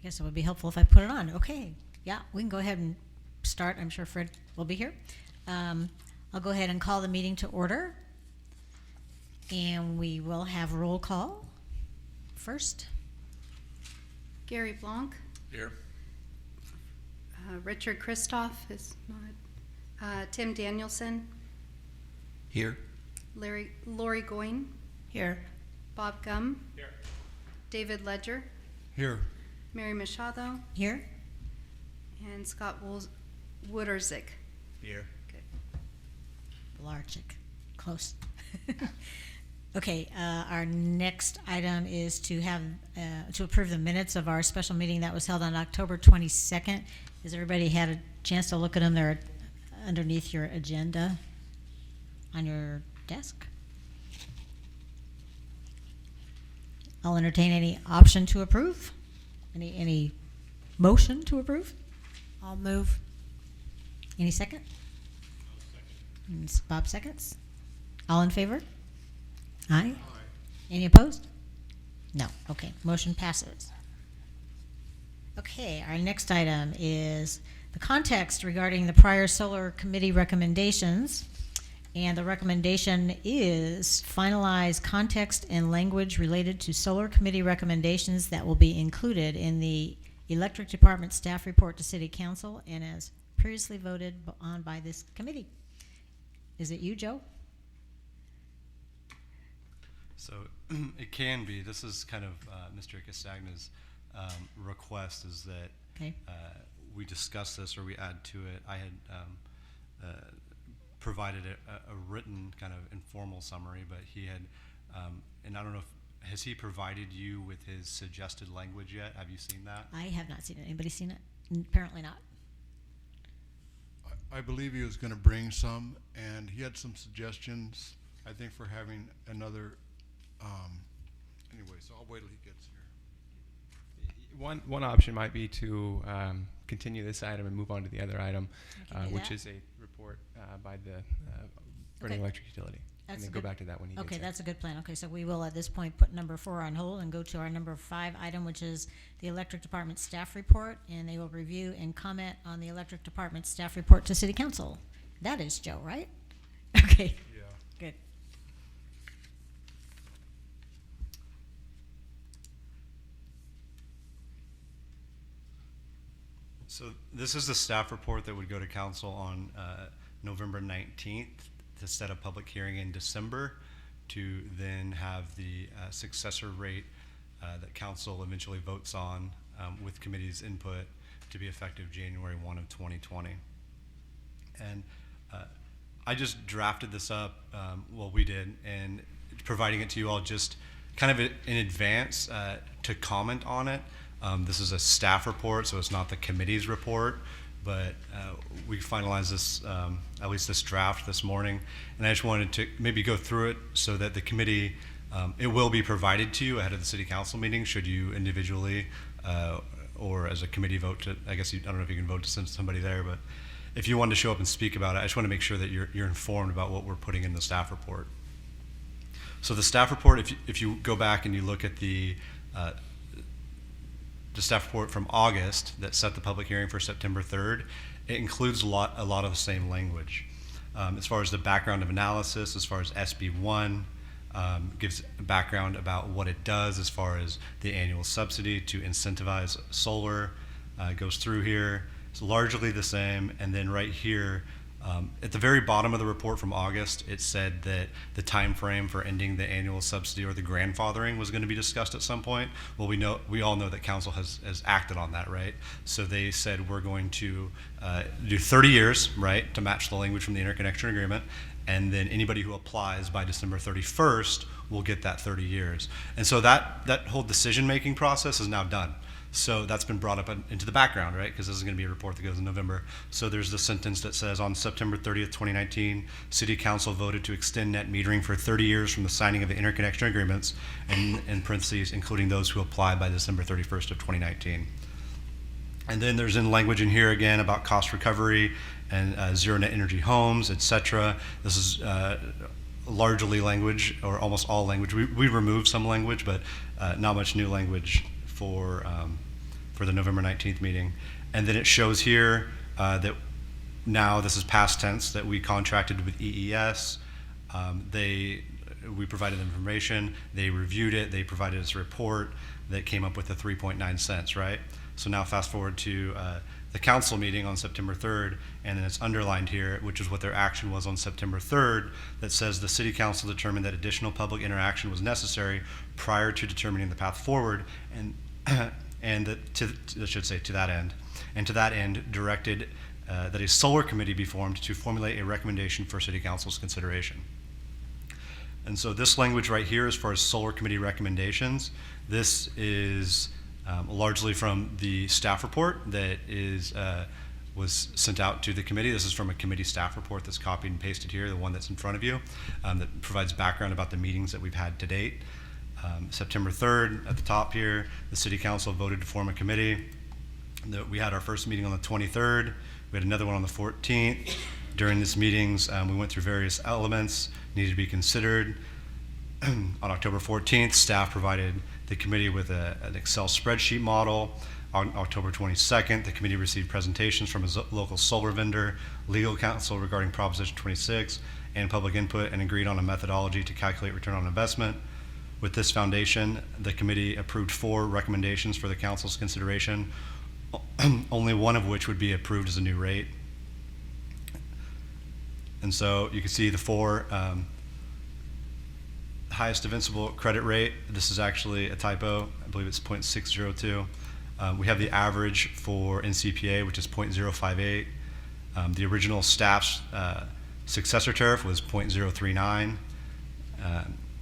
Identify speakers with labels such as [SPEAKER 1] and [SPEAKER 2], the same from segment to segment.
[SPEAKER 1] guess it would be helpful if I put it on. Okay, yeah, we can go ahead and start. I'm sure Fred will be here. I'll go ahead and call the meeting to order. And we will have roll call first.
[SPEAKER 2] Gary Blanc.
[SPEAKER 3] Here.
[SPEAKER 2] Richard Kristoff is not. Tim Danielson.
[SPEAKER 3] Here.
[SPEAKER 2] Lori Goyne.
[SPEAKER 1] Here.
[SPEAKER 2] Bob Gum.
[SPEAKER 3] Here.
[SPEAKER 2] David Ledger.
[SPEAKER 3] Here.
[SPEAKER 2] Mary Machado.
[SPEAKER 1] Here.
[SPEAKER 2] And Scott Wooderzik.
[SPEAKER 3] Here.
[SPEAKER 2] Okay.
[SPEAKER 1] Larchick. Close. Okay, our next item is to have to approve the minutes of our special meeting that was held on October 22nd. Has everybody had a chance to look at them? They're underneath your agenda on your desk. I'll entertain any option to approve. Any motion to approve?
[SPEAKER 4] I'll move.
[SPEAKER 1] Any second? Bob seconds. All in favor? Aye. Any opposed? No. Okay. Motion passes. Okay. Our next item is the context regarding the prior solar committee recommendations. And the recommendation is finalize context and language related to solar committee recommendations that will be included in the electric department staff report to City Council and as previously voted on by this committee. Is it you, Joe?
[SPEAKER 5] So it can be. This is kind of Mr. Castagna's request is that
[SPEAKER 1] Okay.
[SPEAKER 5] We discuss this or we add to it. I had provided a written kind of informal summary, but he had, and I don't know if, has he provided you with his suggested language yet? Have you seen that?
[SPEAKER 1] I have not seen it. Anybody seen it? Apparently not.
[SPEAKER 6] I believe he was going to bring some, and he had some suggestions, I think, for having another, anyway, so I'll wait till he gets here.
[SPEAKER 7] One option might be to continue this item and move on to the other item,
[SPEAKER 1] We can do
[SPEAKER 7] which
[SPEAKER 1] that.
[SPEAKER 7] is a report by the Burning
[SPEAKER 1] Okay.
[SPEAKER 7] Electric Utility.
[SPEAKER 1] That's
[SPEAKER 7] and then
[SPEAKER 1] a
[SPEAKER 7] go
[SPEAKER 1] good-
[SPEAKER 7] back to that when he gets
[SPEAKER 1] Okay,
[SPEAKER 7] here.
[SPEAKER 1] that's a good plan. Okay, so we will at this point put number 4 on hold and go to our number 5 item, which is the electric department staff report, and they will review and comment on the electric department staff report to City Council. That is Joe, right? Okay,
[SPEAKER 6] Yeah.
[SPEAKER 1] good.
[SPEAKER 5] So this is the staff report that would go to council on November 19th to set a public hearing in December to then have the successor rate that council eventually votes on with committee's input to be effective January 1 of 2020. And I just drafted this up, well, we did, and providing it to you all just kind of in advance to comment on it. This is a staff report, so it's not the committee's report, but we finalized this, at least this draft this morning, and I just wanted to maybe go through it so that the committee, it will be provided to you ahead of the city council meeting should you individually or as a committee vote to, I guess I don't know if you can vote to send somebody there, but if you want to show up and speak about it, I just want to make sure that you're informed about what we're putting in the staff report. So the staff report, if you go back and you look at the staff report from August that set the public hearing for September 3rd, it includes a lot of the same language. As far as the background of analysis, as far as SB1, gives background about what it does as far as the annual subsidy to incentivize solar, goes through here. It's largely the same, and then right here, at the very bottom of the report from August, it said that the time frame for ending the annual subsidy or the grandfathering was going to be discussed at some point. Well, we all know that council has acted on that, right? So they said we're going to do 30 years, right, to match the language from the interconnection agreement, and then anybody who applies by December 31st will get that 30 years. And so that whole decision-making process is now done. So that's been brought up into the background, right? Because this is going to be a report that goes in November. So there's the sentence that says, on September 30th, 2019, City Council voted to extend net metering for 30 years from the signing of the interconnection agreements, and in parentheses, including those who apply by December 31st of 2019. And then there's in language in here again about cost recovery and zero net energy homes, et cetera. This is largely language, or almost all language. We removed some language, but not much new language for for the November 19th meeting. And then it shows here that now, this is past tense, that we contracted with EES. We provided them information, they reviewed it, they provided us a report that came up with the 3.9 cents, right? So now fast forward to the council meeting on September 3rd, and then it's underlined here, which is what their action was on September 3rd, that says the city council determined that additional public interaction was necessary prior to determining the path forward, and to that end. And to that end, directed that a solar committee be formed to formulate a recommendation for city council's consideration. And so this language right here, as far as solar committee recommendations, this is largely from the staff report that was sent out to the committee. This is from a committee staff report that's copied and pasted here, the one that's in front of you, that provides background about the meetings that we've had to date. September 3rd, at the top here, the city council voted to form a committee. We had our first meeting on the 23rd. We had another one on the 14th. During these meetings, we went through various elements needed to be considered. On October 14th, staff provided the committee with an Excel spreadsheet model. On October 22nd, the committee received presentations from a local solar vendor, legal counsel regarding Proposition 26, and public input, and agreed on a methodology to calculate return on investment. With this foundation, the committee approved 4 recommendations for the council's consideration, only one of which would be approved as a new rate. And so you can see the 4 highest defensible credit rate. This is actually a typo. I believe it's 0.602. We have the average for NCPA, which is 0.058. The original staff's successor tariff was 0.039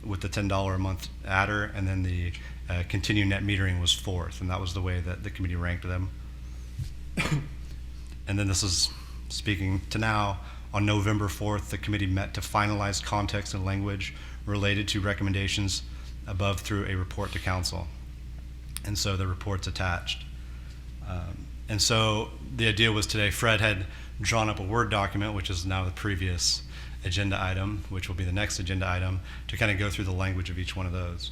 [SPEAKER 5] with the $10 a month adder, and then the continued net metering was 4th, and that was the way that the committee ranked them. And then this is speaking to now. On November 4th, the committee met to finalize context and language related to recommendations above through a report to council. And so the report's attached. And so the idea was today, Fred had drawn up a Word document, which is now the previous agenda item, which will be the next agenda item, to kind of go through the language of each one of those.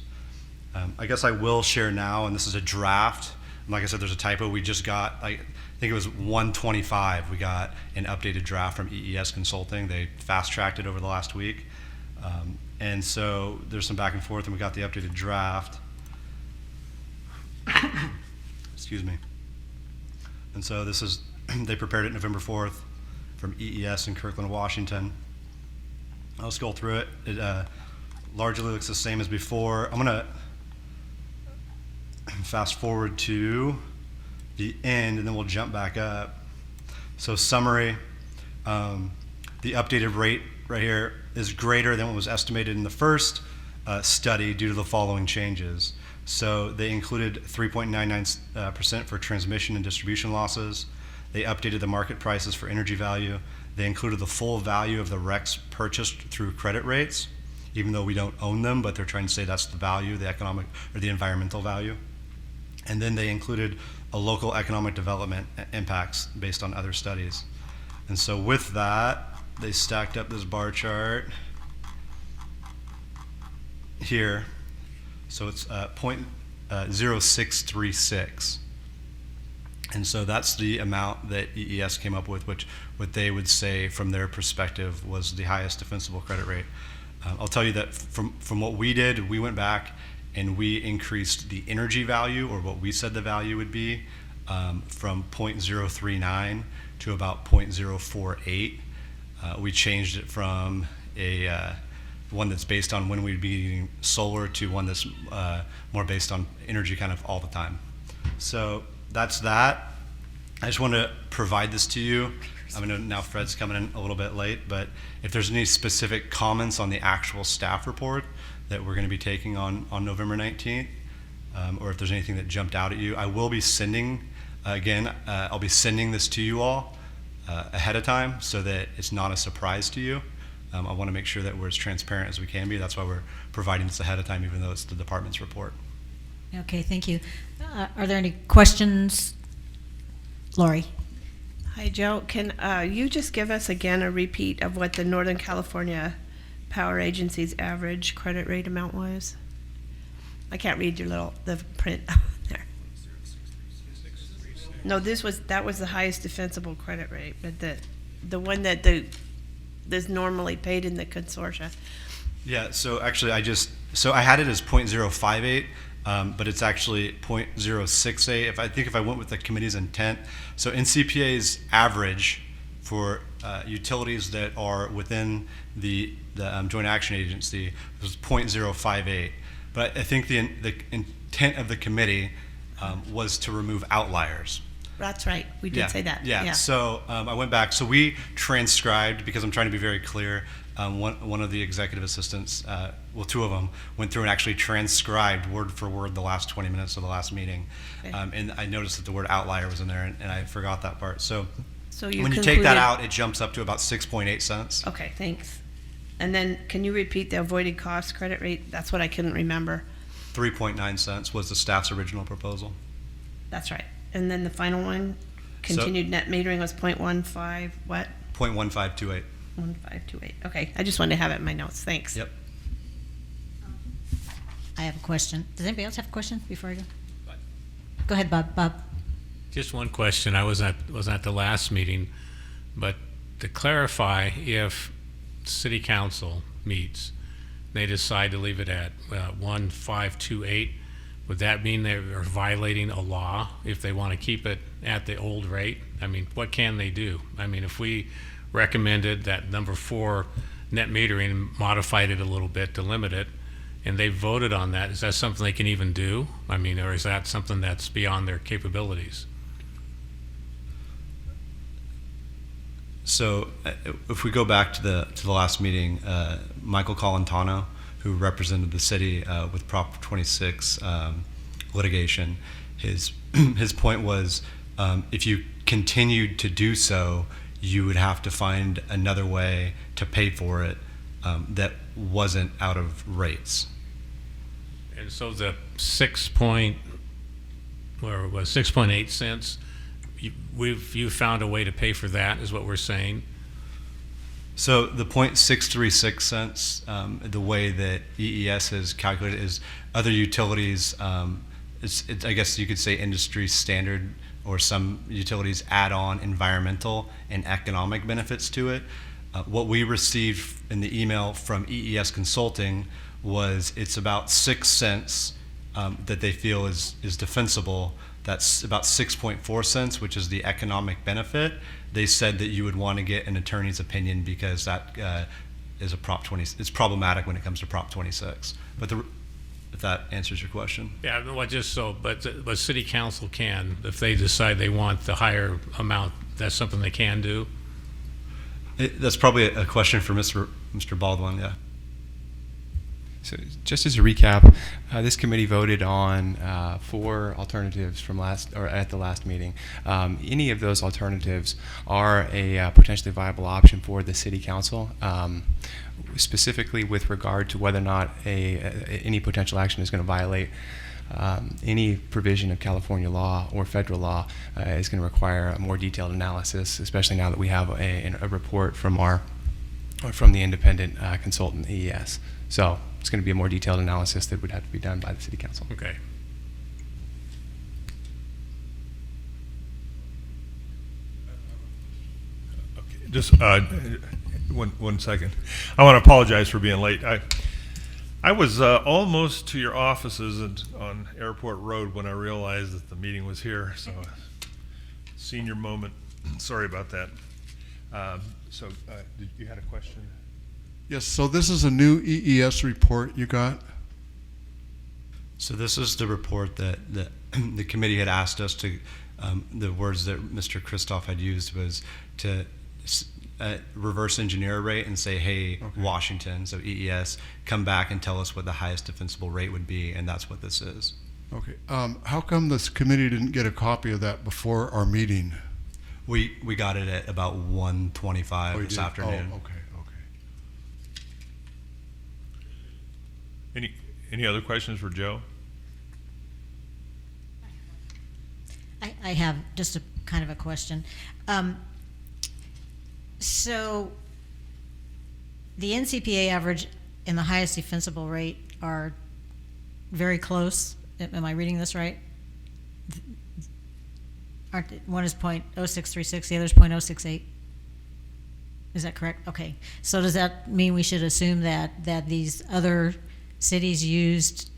[SPEAKER 5] I guess I will share now, and this is a draft. And like I said, there's a typo. We just got, I think it was 125. We got an updated draft from EES Consulting. They fast-tracked it over the last week. And so there's some back and forth, and we got the updated draft. Excuse me. And so this is, they prepared it November 4th from EES in Kirkland, Washington. I'll scroll through it. It largely looks the same as before. I'm gonna fast forward to the end, and then we'll jump back up. So summary, the updated rate right here is greater than what was estimated in the first study due to the following changes. So they included 3.99% for transmission and distribution losses. They updated the market prices for energy value. They included the full value of the RECs purchased through credit rates, even though we don't own them, but they're trying to say that's the value, the economic or the environmental value. And then they included a local economic development impacts based on other studies. And so with that, they stacked up this bar chart here. So it's 0.0636. And so that's the amount that EES came up with, which what they would say from their perspective was the highest defensible credit rate. I'll tell you that from what we did, we went back and we increased the energy value, or what we said the value would be, from 0.039 to about 0.048. We changed it from a one that's based on when we'd be using solar to one that's more based on energy kind of all the time. So that's that. I just want to provide this to you. I know now Fred's coming in a little bit late, but if there's any specific comments on the actual staff report that we're going to be taking on November 19th, or if there's anything that jumped out at you, I will be sending, I'll be sending this to you all ahead of time so that it's not a surprise to you. I want to make sure that we're as transparent as we can be. That's why we're providing this ahead of time, even though it's the department's report.
[SPEAKER 1] Okay, thank you. Are there any questions? Lori?
[SPEAKER 4] Hi, Joe. Can you just give us again a repeat of what the Northern California Power Agency's average credit rate amount was? I can't read the print there. No, that was the highest defensible credit rate, but the one that that's normally paid in the consortia.
[SPEAKER 5] Yeah, so actually I had it as 0.058, but it's actually 0.068. If I went with the committee's intent, so NCPA's average for utilities that are within the Joint Action Agency was 0.058. But I think the intent of the committee was to remove outliers.
[SPEAKER 4] That's right, we did say that.
[SPEAKER 5] Yeah. So I went back. So we transcribed, because I'm trying to be very clear. One of the executive assistants, well, two of them, went through and actually transcribed word for word the last 20 minutes of the last meeting.
[SPEAKER 4] Okay.
[SPEAKER 5] And I noticed that the word outlier was in there, and I forgot that part. So
[SPEAKER 4] you
[SPEAKER 5] when you take that
[SPEAKER 4] concluded-
[SPEAKER 5] out, it jumps up to about 6.8 cents.
[SPEAKER 4] Okay, thanks. And then, can you repeat the avoided cost credit rate? That's what I couldn't remember.
[SPEAKER 5] 3.9 cents was the staff's original proposal.
[SPEAKER 4] That's right. And then the final one, continued net metering was 0.15, what?
[SPEAKER 5] 0.1528.
[SPEAKER 4] 1528. Okay, I just wanted to have it in my notes. Thanks.
[SPEAKER 5] Yep.
[SPEAKER 1] I have a question. Does anybody else have a question before I go? Go ahead, Bob. Bob.
[SPEAKER 8] Just one question. I wasn't at the last meeting, but to clarify, if city council meets, they decide to leave it at 1528, would that mean they are violating a law if they want to keep it at the old rate? I mean, what can they do? I mean, if we recommended that number 4 net metering and modified it a little bit to limit it, and they voted on that, is that something they can even do? I mean, or is that something that's beyond their capabilities?
[SPEAKER 5] So if we go back to the last meeting, Michael Colantano, who represented the city with Prop 26 litigation, his point was if you continued to do so, you would have to find another way to pay for it that wasn't out of rates.
[SPEAKER 8] And so the 6.8 cents, you found a way to pay for that, is what we're saying.
[SPEAKER 5] So the 0.636 cents, the way that EES has calculated is other utilities, I guess you could say industry standard, or some utilities add on environmental and economic benefits to it. What we received in the email from EES Consulting was it's about 6 cents that they feel is defensible. That's about 6.4 cents, which is the economic benefit. They said that you would want to get an attorney's opinion because that is a Prop 20. It's problematic when it comes to Prop 26. But if that answers your question.
[SPEAKER 8] Yeah, well, just so, but city council can, if they decide they want the higher amount, that's something they can do?
[SPEAKER 5] That's probably a question for Mr. Baldwin, yeah.
[SPEAKER 7] So just as a recap, this committee voted on 4 alternatives from at the last meeting. Any of those alternatives are a potentially viable option for the city council, specifically with regard to whether or not any potential action is going to violate any provision of California law or federal law. Is going to require a more detailed analysis, especially now that we have a report from the independent consultant EES. So it's going to be a more detailed analysis that would have to be done by the city council.
[SPEAKER 8] Okay.
[SPEAKER 9] Just one second. I want to apologize for being late. I was almost to your offices on Airport Road when I realized that the meeting was here. So, senior moment. Sorry about that. You had a question?
[SPEAKER 6] Yes, so this is a new EES report you got?
[SPEAKER 5] So this is the report that the committee had asked us to, the words that Mr. Christoph had used was to reverse engineer a rate and say, hey,
[SPEAKER 6] Okay.
[SPEAKER 5] Washington, so EES, come back and tell us what the highest defensible rate would be, and that's what this is.
[SPEAKER 6] Okay, how come this committee didn't get a copy of that before our meeting?
[SPEAKER 5] We got it at about 1:25
[SPEAKER 6] you
[SPEAKER 5] this
[SPEAKER 6] did?
[SPEAKER 5] afternoon.
[SPEAKER 6] Oh, okay.
[SPEAKER 9] Any other questions for Joe?
[SPEAKER 1] I have just a kind of a question. So the NCPA average and the highest defensible rate are very close. Am I reading this right? one is .0636, the other is .068? Is that correct? Okay. So does that mean we should assume that these other cities used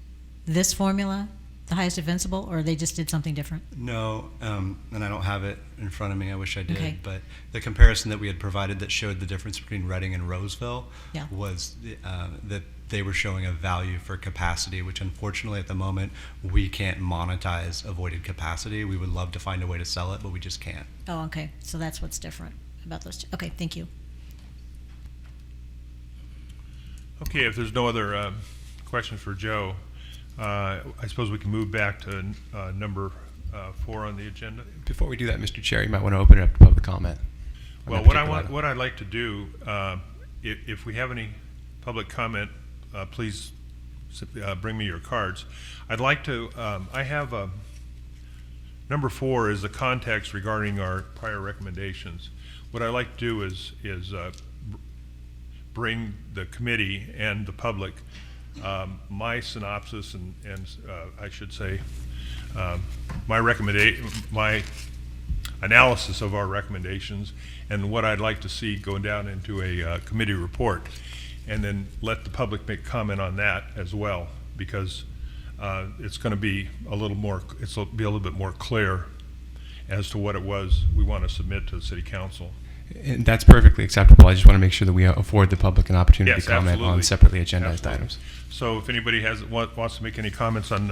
[SPEAKER 1] this formula, the highest defensible, or they just did something different?
[SPEAKER 5] No, and I don't have it in front of me. I wish I did.
[SPEAKER 1] Okay.
[SPEAKER 5] But the comparison that we had provided that showed the difference between Reading and Roseville
[SPEAKER 1] Yeah.
[SPEAKER 5] was that they were showing a value for capacity, which unfortunately at the moment we can't monetize avoided capacity. We would love to find a way to sell it, but we just can't.
[SPEAKER 1] Oh, okay. So that's what's different about those two. Okay, thank you.
[SPEAKER 9] Okay, if there's no other questions for Joe, I suppose we can move back to number 4 on the agenda.
[SPEAKER 7] Before we do that, Mr. Chair, you might want to open it up to public comment. on
[SPEAKER 9] Well,
[SPEAKER 7] that
[SPEAKER 9] what
[SPEAKER 7] particular item.
[SPEAKER 9] what I'd like to do, if we have any public comment, please bring me your cards. I'd like to. I have number 4 is the context regarding our prior recommendations. What I'd like to do is bring the committee and the public my synopsis and I should say my analysis of our recommendations and what I'd like to see going down into a committee report, and then let the public make comment on that as well, because it's going to be a little more. It'll be a little bit more clear as to what it was we want to submit to the city council.
[SPEAKER 7] And that's perfectly acceptable. I just want to make sure that we afford the public an opportunity
[SPEAKER 9] Yes,
[SPEAKER 7] to comment
[SPEAKER 9] absolutely.
[SPEAKER 7] on separately agendized
[SPEAKER 9] Absolutely.
[SPEAKER 7] items.
[SPEAKER 9] So if anybody wants to make any comments on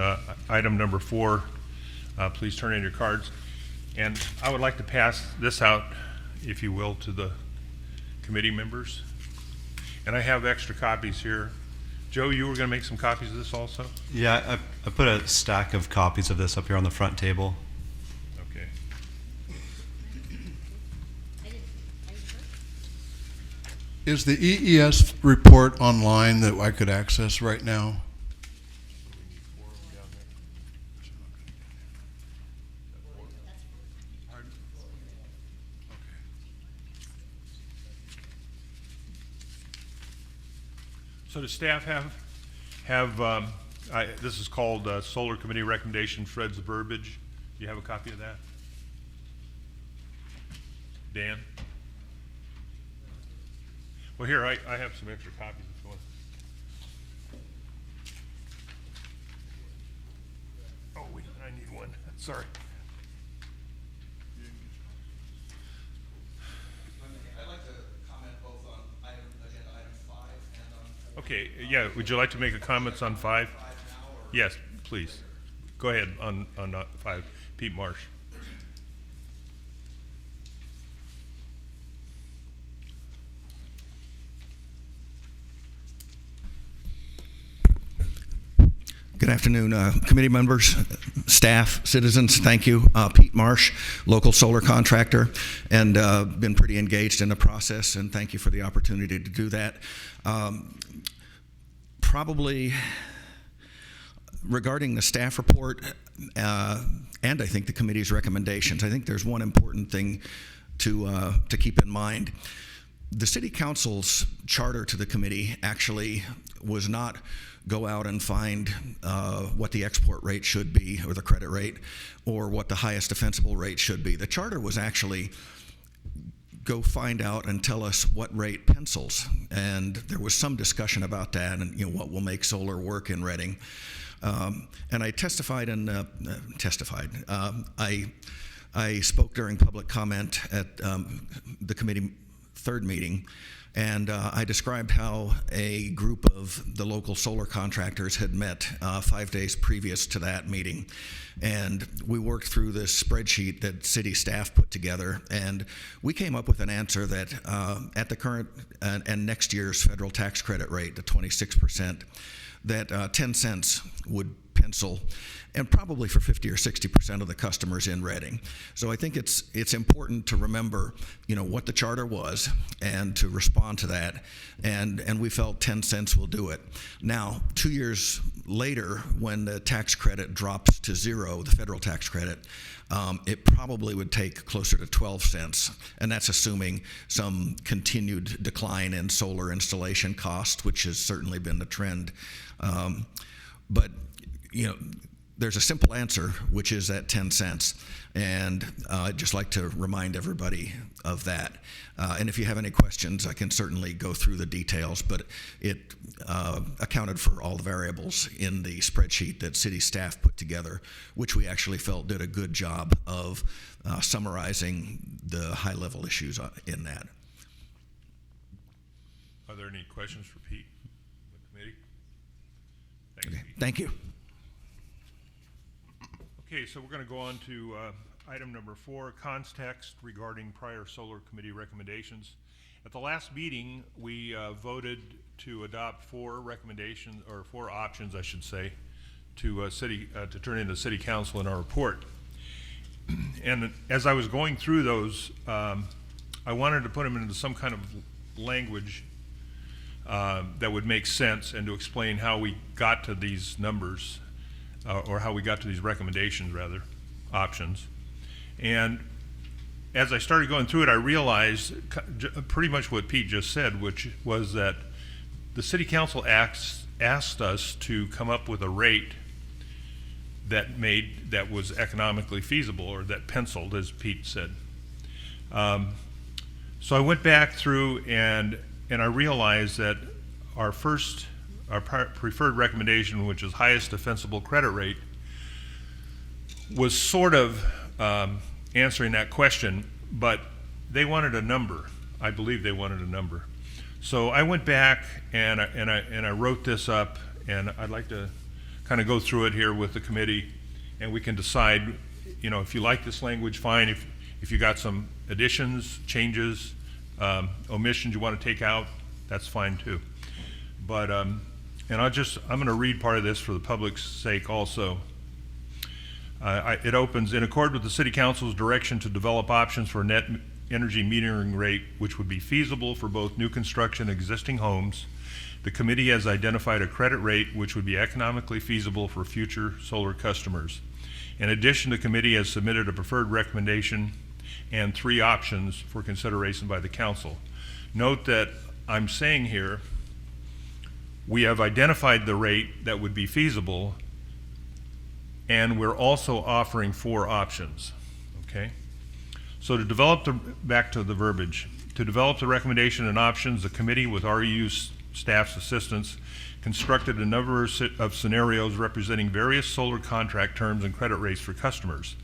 [SPEAKER 9] item number 4, please turn in your cards. And I would like to pass this out, if you will, to the committee members. And I have extra copies here. Joe, you were going to make some copies of this also?
[SPEAKER 5] Yeah, I put a stack of copies of this up here on the front table.
[SPEAKER 9] Okay.
[SPEAKER 6] Is the EES report online that I could access right now?
[SPEAKER 9] So does staff have this is called Solar Committee Recommendation, Fred's verbiage. Do you have a copy of that? Dan? Well, here, I have some extra copies if you want. Oh, wait, I need one. Sorry.
[SPEAKER 3] I'd like to comment both on agenda item 5 and on.
[SPEAKER 9] Okay, yeah, would you like to make a comments on 5? Yes, please. Go ahead on 5. Pete Marsh.
[SPEAKER 3] Good afternoon, committee members, staff, citizens. Thank you. Pete Marsh, local solar contractor, and been pretty engaged in the process, and thank you for the opportunity to do that. Probably regarding the staff report and I think the committee's recommendations, I think there's one important thing to keep in mind. The City Council's charter to the committee actually was not go out and find what the export rate should be, or the credit rate, or what the highest defensible rate should be. The charter was actually go find out and tell us what rate pencils. And there was some discussion about that and what will make solar work in Reading. And I testified and I spoke during public comment at the committee third meeting, and I described how a group of the local solar contractors had met 5 days previous to that meeting. And we worked through this spreadsheet that city staff put together, and we came up with an answer that at the current and next year's federal tax credit rate, the 26%, that 10 cents would pencil, and probably for 50 or 60% of the customers in Reading. So I think it's important to remember, what the charter was, and to respond to that. And we felt 10 cents will do it. Now, 2 years later, when the tax credit drops to zero, the federal tax credit, it probably would take closer to 12 cents, and that's assuming some continued decline in solar installation cost, which has certainly been the trend. But there's a simple answer, which is at 10 cents. And I'd just like to remind everybody of that. And if you have any questions, I can certainly go through the details, but it accounted for all the variables in the spreadsheet that city staff put together, which we actually felt did a good job of summarizing the high-level issues in that.
[SPEAKER 9] Are there any questions for Pete, the committee? Thanks,
[SPEAKER 3] Okay,
[SPEAKER 9] Pete.
[SPEAKER 3] thank you.
[SPEAKER 9] Okay, so we're going to go on to item number 4, context regarding prior solar committee recommendations. At the last meeting, we voted to adopt 4 recommendations, or 4 options, I should say, to turn into city council in our report. And as I was going through those, I wanted to put them into some kind of language that would make sense and to explain how we got to these numbers, or how we got to these recommendations, rather, options. And as I started going through it, I realized pretty much what Pete just said, which was that the city council asked us to come up with a rate that was economically feasible, or that penciled, as Pete said. So I went back through and I realized that our preferred recommendation, which is highest defensible credit rate, was sort of answering that question, but they wanted a number. I believe they wanted a number. So I went back and I wrote this up, and I'd like to kind of go through it here with the committee, and we can decide, if you like this language, fine. If you got some additions, changes, omissions you want to take out, that's fine too. But I'm going to read part of this for the public's sake also. It opens, in accord with the City Council's direction to develop options for net energy metering rate, which would be feasible for both new construction and existing homes, the committee has identified a credit rate which would be economically feasible for future solar customers. In addition, the committee has submitted a preferred recommendation and 3 options for consideration by the council. Note that I'm saying here, we have identified the rate that would be feasible, and we're also offering 4 options, okay? So to develop back to the verbiage, to develop the recommendation and options, the committee, with REU staff's assistance, constructed a number of scenarios representing various solar contract terms and credit rates for customers.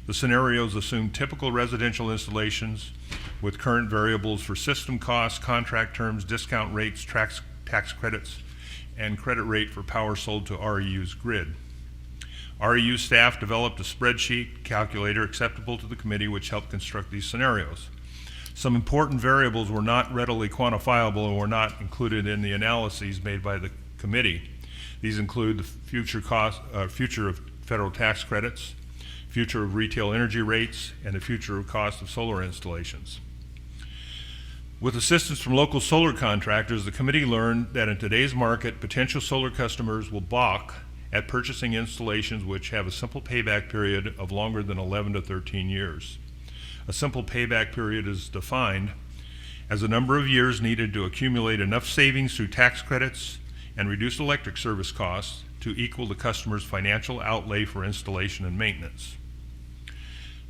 [SPEAKER 9] The scenarios assume typical residential installations with current variables for system costs, contract terms, discount rates, tax credits, and credit rate for power sold to REU's grid. REU staff developed a spreadsheet calculator acceptable to the committee which helped construct these scenarios. Some important variables were not readily quantifiable and were not included in the analyses made by the committee. These include the future of federal tax credits, future of retail energy rates, and the future of cost of solar installations. With assistance from local solar contractors, the committee learned that in today's market, potential solar customers will balk at purchasing installations which have a simple payback period of longer than 11 to 13 years. A simple payback period is defined as the number of years needed to accumulate enough savings through tax credits and reduced electric service costs to equal the customer's financial outlay for installation and maintenance.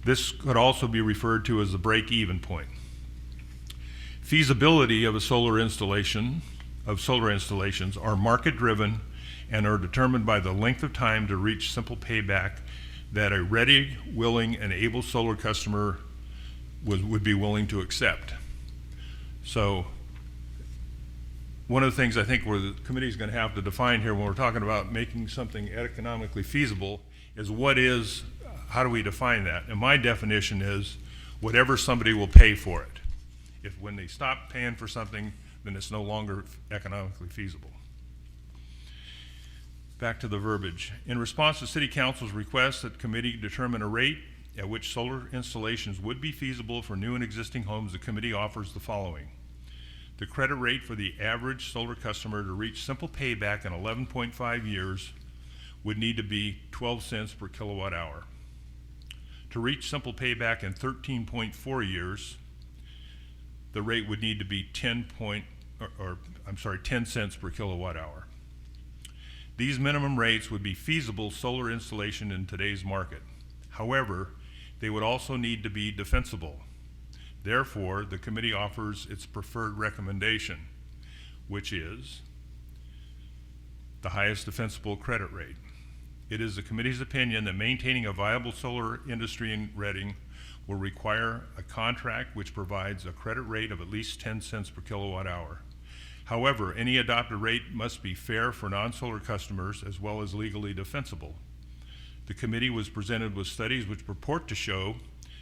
[SPEAKER 9] This could also be referred to as the break-even point. Feasibility of solar installations are market-driven and are determined by the length of time to reach simple payback that a ready, willing, and able solar customer would be willing to accept. So one of the things I think where the committee is going to have to define here when we're talking about making something economically feasible is how do we define that? And my definition is whatever somebody will pay for it. If when they stop paying for something, then it's no longer economically feasible. Back to the verbiage. In response to City Council's request that the committee determine a rate at which solar installations would be feasible for new and existing homes, the committee offers the following. The credit rate for the average solar customer to reach simple payback in 11.5 years would need to be 12 cents per kilowatt hour. To reach simple payback in 13.4 years, the rate would need to be 10 cents per kilowatt hour. These minimum rates would be feasible solar installation in today's market. However, they would also need to be defensible. Therefore, the committee offers its preferred recommendation, which is the highest defensible credit rate. It is the committee's opinion that maintaining a viable solar industry in Reading will require a contract which provides a credit rate of at least 10 cents per kilowatt hour. However, any adopted rate must be fair for non-solar customers as well as legally defensible. The committee was presented with studies which purport to show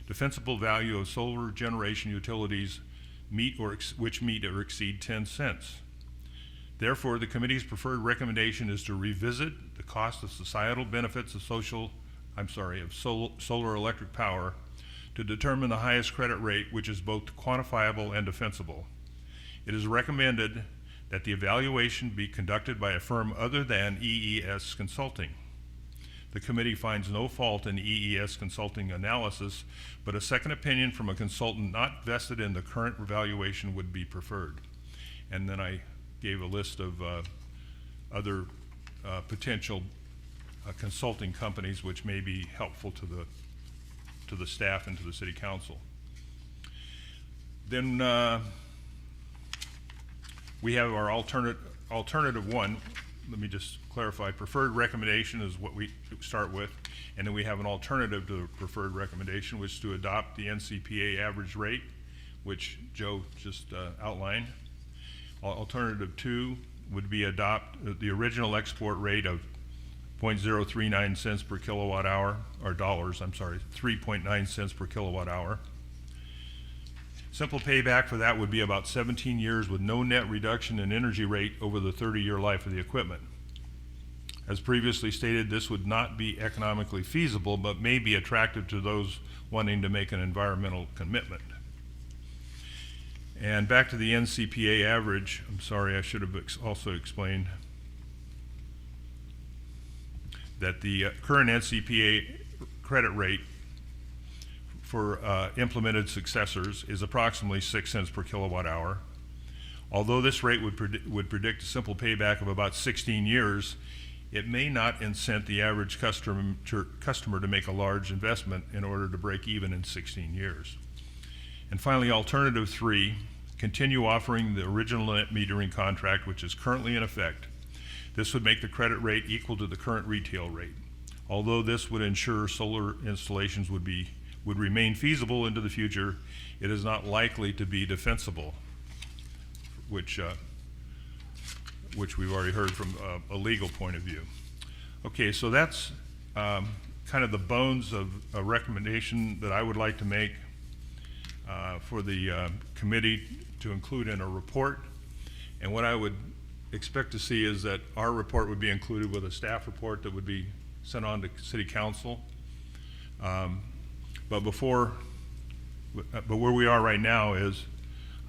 [SPEAKER 9] defensible value of solar generation utilities which meet or exceed 10 cents. Therefore, the committee's preferred recommendation is to revisit the cost of societal benefits of solar electric power to determine the highest credit rate, which is both quantifiable and defensible. It is recommended that the evaluation be conducted by a firm other than EES Consulting. The committee finds no fault in EES Consulting analysis, but a second opinion from a consultant not vested in the current evaluation would be preferred. And then I gave a list of other potential consulting companies which may be helpful to the staff and to the city council. Then we have our alternative one. Let me just clarify. Preferred recommendation is what we start with, and then we have an alternative to the preferred recommendation, which is to adopt the NCPA average rate, which Joe just outlined. Alternative 2 would be adopt the original export rate of 0.039 cents per kilowatt hour, or dollars, I'm sorry, 3.9 cents per kilowatt hour. Simple payback for that would be about 17 years with no net reduction in energy rate over the 30-year life of the equipment. As previously stated, this would not be economically feasible, but may be attractive to those wanting to make an environmental commitment. And back to the NCPA average, I'm sorry, I should have also explained that the current NCPA credit rate for implemented successors is approximately 6 cents per kilowatt hour. Although this rate would predict a simple payback of about 16 years, it may not incent the average customer to make a large investment in order to break even in 16 years. And finally, alternative 3, continue offering the original net metering contract, which is currently in effect. This would make the credit rate equal to the current retail rate. Although this would ensure solar installations would remain feasible into the future, it is not likely to be defensible, which we've already heard from a legal point of view. Okay, so that's kind of the bones of a recommendation that I would like to make for the committee to include in a report. And what I would expect to see is that our report would be included with a staff report that would be sent on to city council. But where we are right now is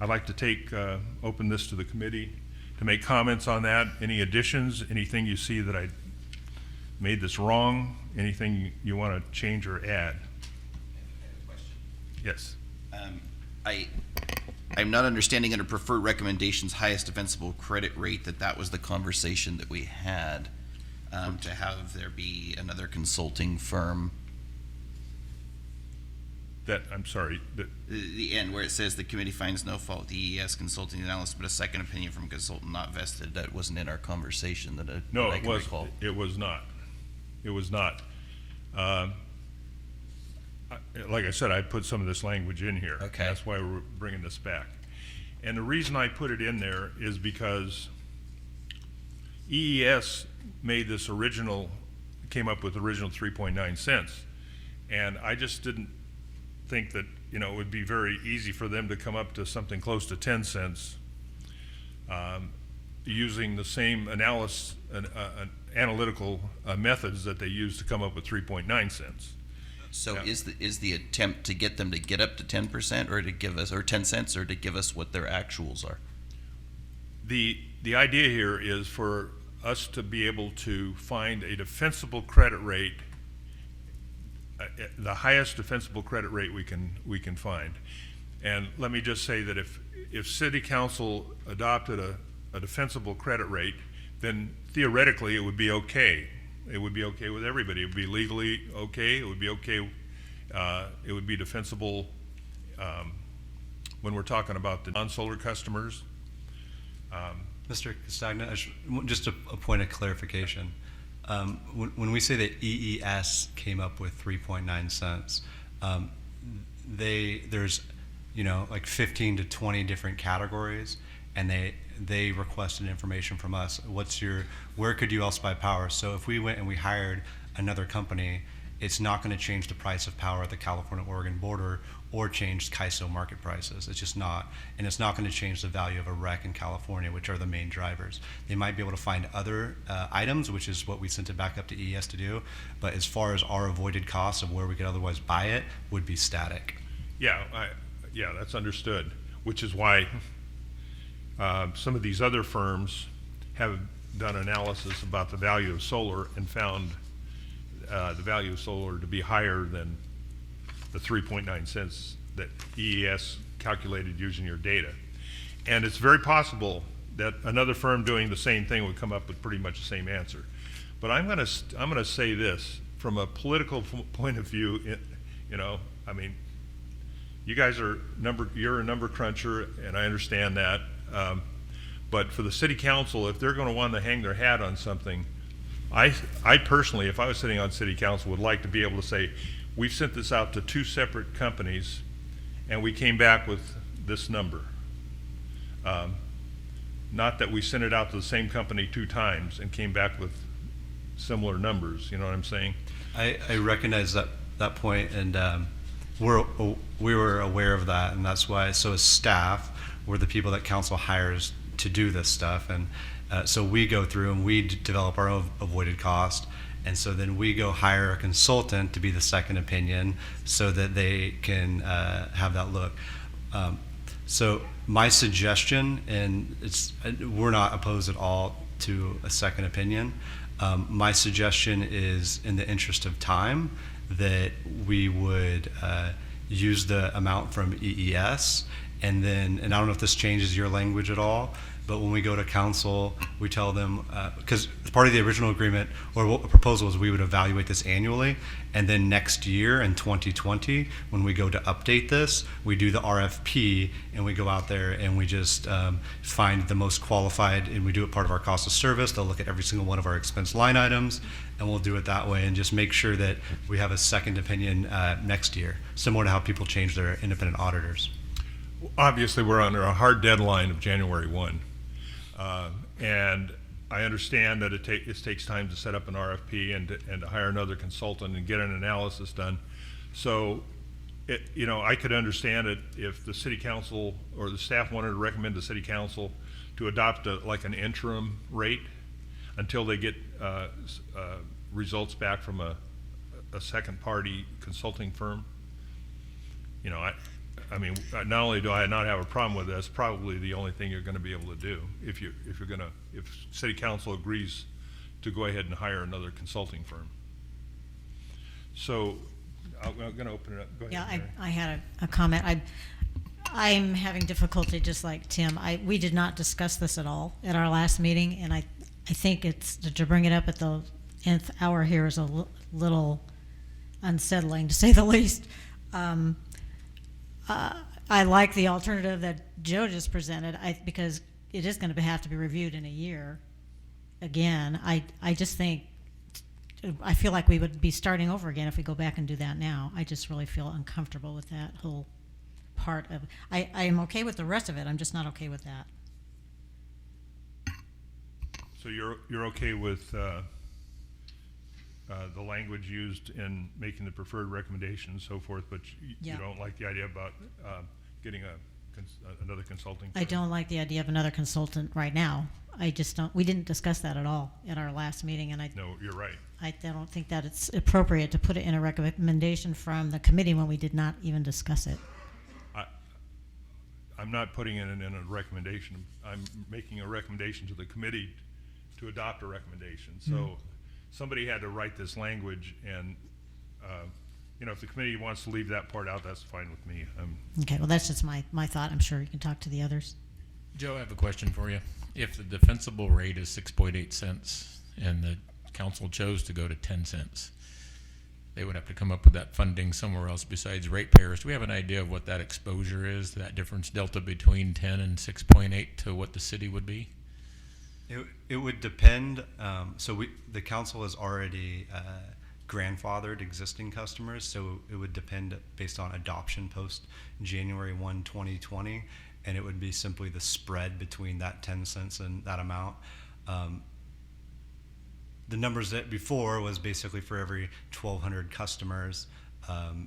[SPEAKER 9] I'd like to open this to the committee to make comments on that. Any additions, anything you see that I made this wrong, anything you want to change or add? Yes.
[SPEAKER 10] I'm not understanding under preferred recommendations highest defensible credit rate that was the conversation that we had, to have there be another consulting firm.
[SPEAKER 9] I'm sorry.
[SPEAKER 10] The end where it says the committee finds no fault with the EES consulting analysis, but a second opinion from a consultant not vested. That wasn't in our conversation that I can recall.
[SPEAKER 9] It was not. It was not. Like I said, I put some of this language in here.
[SPEAKER 10] Okay.
[SPEAKER 9] That's why we're bringing this back. And the reason I put it in there is because EES came up with original 3.9 cents. And I just didn't think that, it would be very easy for them to come up to something close to 10 cents using the same analytical methods that they used to come up with 3.9 cents.
[SPEAKER 10] So
[SPEAKER 9] Yeah.
[SPEAKER 10] is the attempt to get them to get up to 10% or to give us, or 10 cents, or to give us what their actuals are?
[SPEAKER 9] The idea here is for us to be able to find a defensible credit rate, the highest defensible credit rate we can find. And let me just say that if city council adopted a defensible credit rate, then theoretically, it would be okay. It would be okay with everybody. It would be legally okay. It would be okay. It would be defensible when we're talking about the non-solar customers.
[SPEAKER 5] Mr. Castagna, just a point of clarification. When we say that EES came up with 3.9 cents, there's like 15 to 20 different categories, and they requested information from us. Where could you else buy power? So if we went and we hired another company, it's not going to change the price of power at the California-Oregon border or change CAISO market prices. It's just not. And it's not going to change the value of a REC in California, which are the main drivers. They might be able to find other items, which is what we sent it back up to EES to do. But as far as our avoided costs of where we could otherwise buy it, would be static.
[SPEAKER 9] Yeah, that's understood, which is why some of these other firms have done analysis about the value of solar and found the value of solar to be higher than the 3.9 cents that EES calculated using your data. And it's very possible that another firm doing the same thing would come up with pretty much the same answer. But I'm gonna say this from a political point of view. I mean, you guys you're a number cruncher, and I understand that. But for the city council, if they're going to want to hang their hat on something, I personally, if I was sitting on city council, would like to be able to say, we've sent this out to 2 separate companies, and we came back with this number. Not that we sent it out to the same company 2 times and came back with similar numbers. You know what I'm saying?
[SPEAKER 5] I recognize that point, and we were aware of that, and that's why. So as staff, we're the people that council hires to do this stuff, and so we go through and we develop our own avoided cost, and so then we go hire a consultant to be the second opinion, so that they can have that look. So my suggestion, and we're not opposed at all to a second opinion. My suggestion is, in the interest of time, that we would use the amount from EES, and I don't know if this changes your language at all, but when we go to council, we tell them, because part of the original agreement or what the proposal was, we would evaluate this annually, and then next year in 2020, when we go to update this, we do the RFP, and we go out there and we just find the most qualified, and we do it part of our cost of service. They'll look at every single one of our expense line items, and we'll do it that way, and just make sure that we have a second opinion next year, similar to how people change their independent auditors.
[SPEAKER 9] Obviously, we're under a hard deadline of January 1. And I understand that it takes time to set up an RFP and to hire another consultant and get an analysis done. So, I could understand it if the city council or the staff wanted to recommend the city council to adopt like an interim rate until they get results back from a second party consulting firm. I mean, not only do I not have a problem with this, probably the only thing you're going to be able to do if city council agrees to go ahead and hire another consulting firm. So I'm going to open it up. Go ahead.
[SPEAKER 1] Yeah,
[SPEAKER 9] Mary.
[SPEAKER 1] I had a comment. I'm having difficulty, just like Tim. We did not discuss this at all at our last meeting, and I think it's to bring it up at the nth hour here is a little unsettling, to say the least. I like the alternative that Joe just presented, because it is going to have to be reviewed in a year. Again, I just think, I feel like we would be starting over again if we go back and do that now. I just really feel uncomfortable with that whole part of, I am okay with the rest of it, I'm just not okay with that.
[SPEAKER 9] So you're okay with the language used in making the preferred recommendation and so forth, but you don't like the idea about getting another consulting firm?
[SPEAKER 1] I don't like the idea of another consultant right now. I just don't. We didn't discuss that at all at our last meeting, and
[SPEAKER 9] No, you're right.
[SPEAKER 1] I don't think that it's appropriate to put it in a recommendation from the committee when we did not even discuss it.
[SPEAKER 9] I'm not putting it in a recommendation. I'm making a recommendation to the committee to adopt a recommendation. So somebody had to write this language, and if the committee wants to leave that part out, that's fine with me.
[SPEAKER 1] Okay, well, that's just my thought. I'm sure you can talk to the others.
[SPEAKER 11] Joe, I have a question for you. If the defensible rate is 6.8 cents and the council chose to go to 10 cents, they would have to come up with that funding somewhere else besides ratepayers. Do we have an idea of what that exposure is, that difference delta between 10 and 6.8 to what the city would be?
[SPEAKER 5] It would depend. The council has already grandfathered existing customers, so it would depend based on adoption post January 1, 2020, and it would be simply the spread between that 10 cents and that amount. The numbers that before was basically for every 1,200 customers. The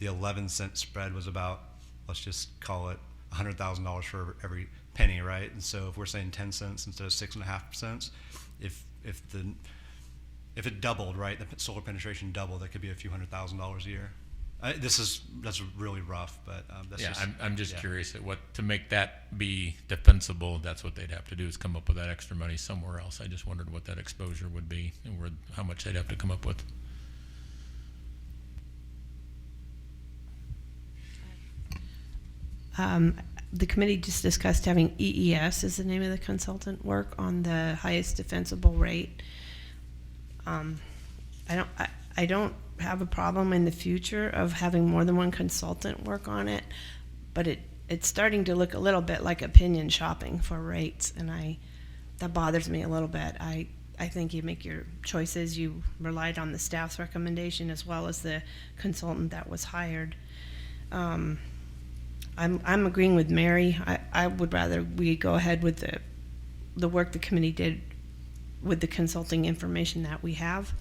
[SPEAKER 5] 11-cent spread was about, let's just call it $100,000 for every penny, right? And so if we're saying 10 cents instead of 6.5 cents, if it doubled, right, the solar penetration doubled, that could be a few $100,000s a year. That's really rough, but that's just.
[SPEAKER 11] I'm just curious at what to make that be defensible. That's what they'd have to do, is come up with that extra money somewhere else. I just wondered what that exposure would be and how much they'd have to come up with.
[SPEAKER 4] The committee just discussed having EES is the name of the consultant work on the highest defensible rate. I don't have a problem in the future of having more than one consultant work on it, but it's starting to look a little bit like opinion shopping for rates, and that bothers me a little bit. I think you make your choices. You relied on the staff's recommendation as well as the consultant that was hired. I'm agreeing with Mary. I would rather we go ahead with the work the committee did with the consulting information that we have,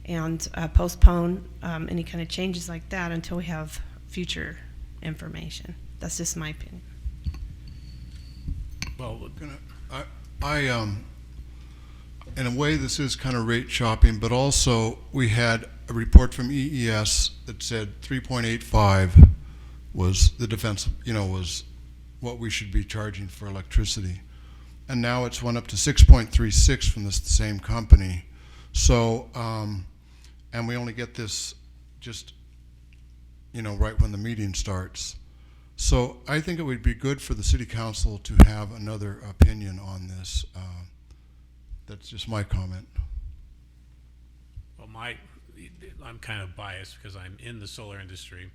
[SPEAKER 4] and postpone any kind of changes like that until we have future information. That's just my opinion.
[SPEAKER 11] Well,
[SPEAKER 6] In a way, this is kind of rate shopping, but also we had a report from EES that said 3.85 was the defense, was what we should be charging for electricity. And now it's went up to 6.36 from this same company. So, and we only get this just, right when the meeting starts. So I think it would be good for the city council to have another opinion on this. That's just my comment.
[SPEAKER 8] Well, I'm kind of biased because I'm in the solar industry,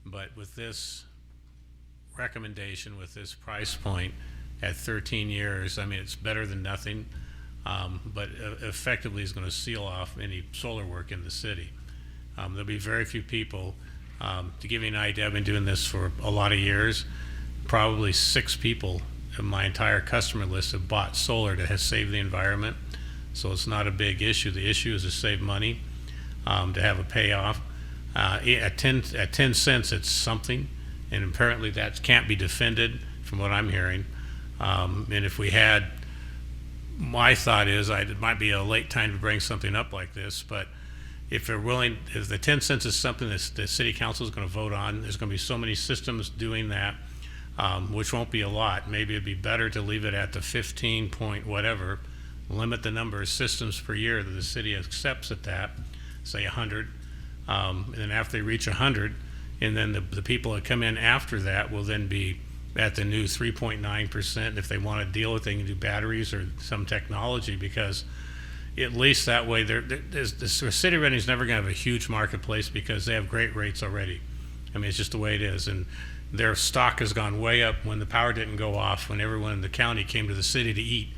[SPEAKER 8] but with this recommendation, with this price point at 13 years, I mean, it's better than nothing, but effectively is going to seal off any solar work in the city. There'll be very few people. To give you an idea, I've been doing this for a lot of years. Probably 6 people in my entire customer list have bought solar to have saved the environment. So it's not a big issue. The issue is to save money, to have a payoff. At 10 cents, it's something, and apparently that can't be defended from what I'm hearing. And if we had, my thought is it might be a late time to bring something up like this, but if they're willing, if the 10 cents is something that the city council is going to vote on, there's going to be so many systems doing that, which won't be a lot. Maybe it'd be better to leave it at the 15 point whatever, limit the number of systems per year that the city accepts at that, say 100, and then after they reach 100, and then the people that come in after that will then be at the new 3.9%. If they want to deal with it, they can do batteries or some technology, because at least that way, the city Reading is never going to have a huge marketplace because they have great rates already. I mean, it's just the way it is. And their stock has gone way up when the power didn't go off, when everyone in the county came to the city to eat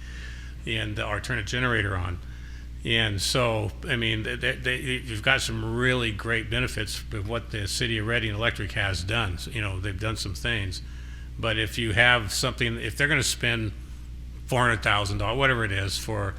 [SPEAKER 8] and our turn a generator on. And so, I mean, you've got some really great benefits of what the city of Reading Electric has done. So, they've done some things. But if you have something, if they're going to spend $400,000, whatever it is, for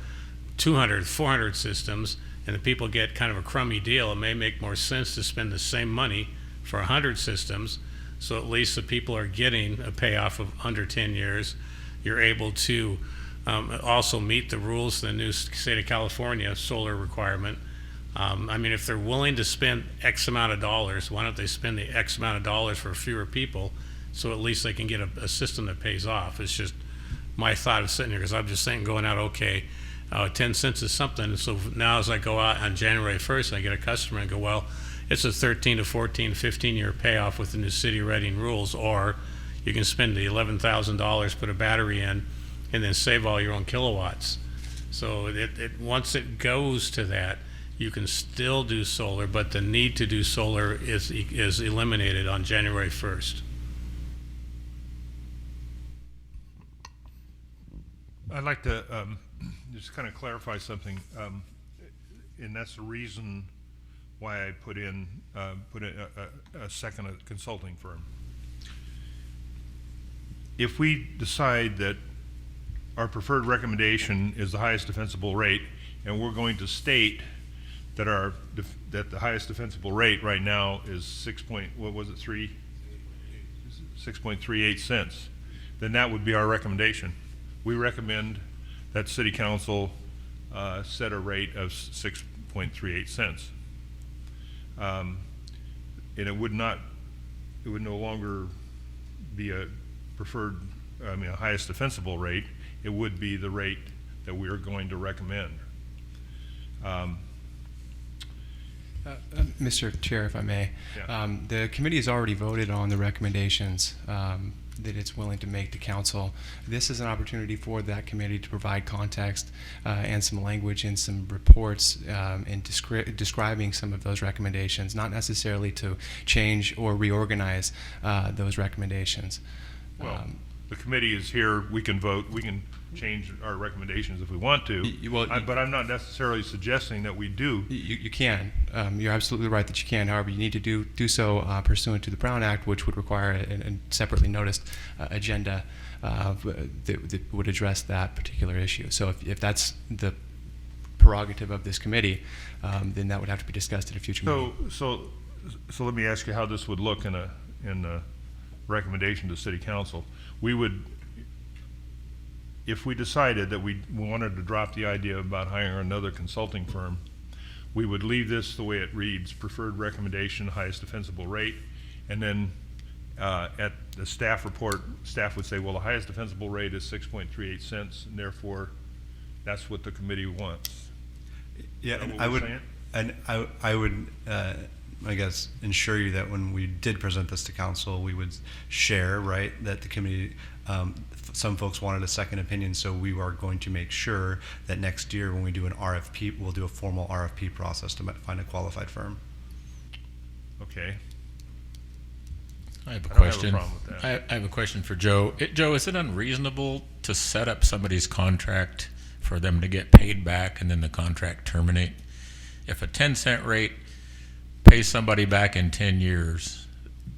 [SPEAKER 8] 200, 400 systems, and the people get kind of a crummy deal, it may make more sense to spend the same money for 100 systems, so at least the people are getting a payoff of under 10 years. You're able to also meet the rules of the new state of California solar requirement. I mean, if they're willing to spend X amount of dollars, why don't they spend the X amount of dollars for fewer people, so at least they can get a system that pays off? It's just my thought of sitting here, because I'm just saying, going out, okay, 10 cents is something. So now as I go out on January 1st, I get a customer and go, well, it's a 13 to 14, 15 year payoff with the new city Reading rules, or You can spend the $11,000, put a battery in, and then save all your own kilowatts. So once it goes to that, you can still do solar, but the need to do solar is eliminated on January 1st.
[SPEAKER 9] I'd like to just kind of clarify something, and that's the reason why I put in a second consulting firm. If we decide that our preferred recommendation is the highest defensible rate, and we're going to state that that the highest defensible rate right now is 6.38 cents, then that would be our recommendation. We recommend that City Council set a rate of 6.38 cents. And it would no longer be a preferred, a highest defensible rate. It would be the rate that we are going to recommend.
[SPEAKER 7] Mr. Chair, if I may,
[SPEAKER 9] Yeah.
[SPEAKER 7] the committee has already voted on the recommendations that it's willing to make to council. This is an opportunity for that committee to provide context and some language and some reports in describing some of those recommendations, not necessarily to change or reorganize those recommendations.
[SPEAKER 9] Well, the committee is here, we can vote, we can change our recommendations if we want to, but I'm not necessarily suggesting that we do.
[SPEAKER 7] You can. You're absolutely right that you can. However, you need to do so pursuant to the Brown Act, which would require a separately noticed agenda that would address that particular issue. So if that's the prerogative of this committee, then that would have to be discussed at a future meeting.
[SPEAKER 9] So let me ask you how this would look in a recommendation to City Council. We would, if we decided that we wanted to drop the idea about hiring another consulting firm, we would leave this the way it reads: preferred recommendation, highest defensible rate, and then at the staff report, staff would say, well, the highest defensible rate is 6.38 cents, and therefore that's what the committee wants.
[SPEAKER 5] Yeah,
[SPEAKER 9] Is that
[SPEAKER 5] and
[SPEAKER 9] what
[SPEAKER 5] I
[SPEAKER 9] we're
[SPEAKER 5] would,
[SPEAKER 9] saying?
[SPEAKER 5] and I would, I guess, ensure you that when we did present this to council, we would share, right, that the committee, some folks wanted a second opinion, so we are going to make sure that next year when we do an RFP, we'll do a formal RFP process to find a qualified firm.
[SPEAKER 9] Okay.
[SPEAKER 11] I have a
[SPEAKER 9] I don't have a
[SPEAKER 11] question.
[SPEAKER 9] problem with that.
[SPEAKER 11] I have a question for Joe. Joe, is it unreasonable to set up somebody's contract for them to get paid back and then the contract terminate? If a 10-cent rate pays somebody back in 10 years,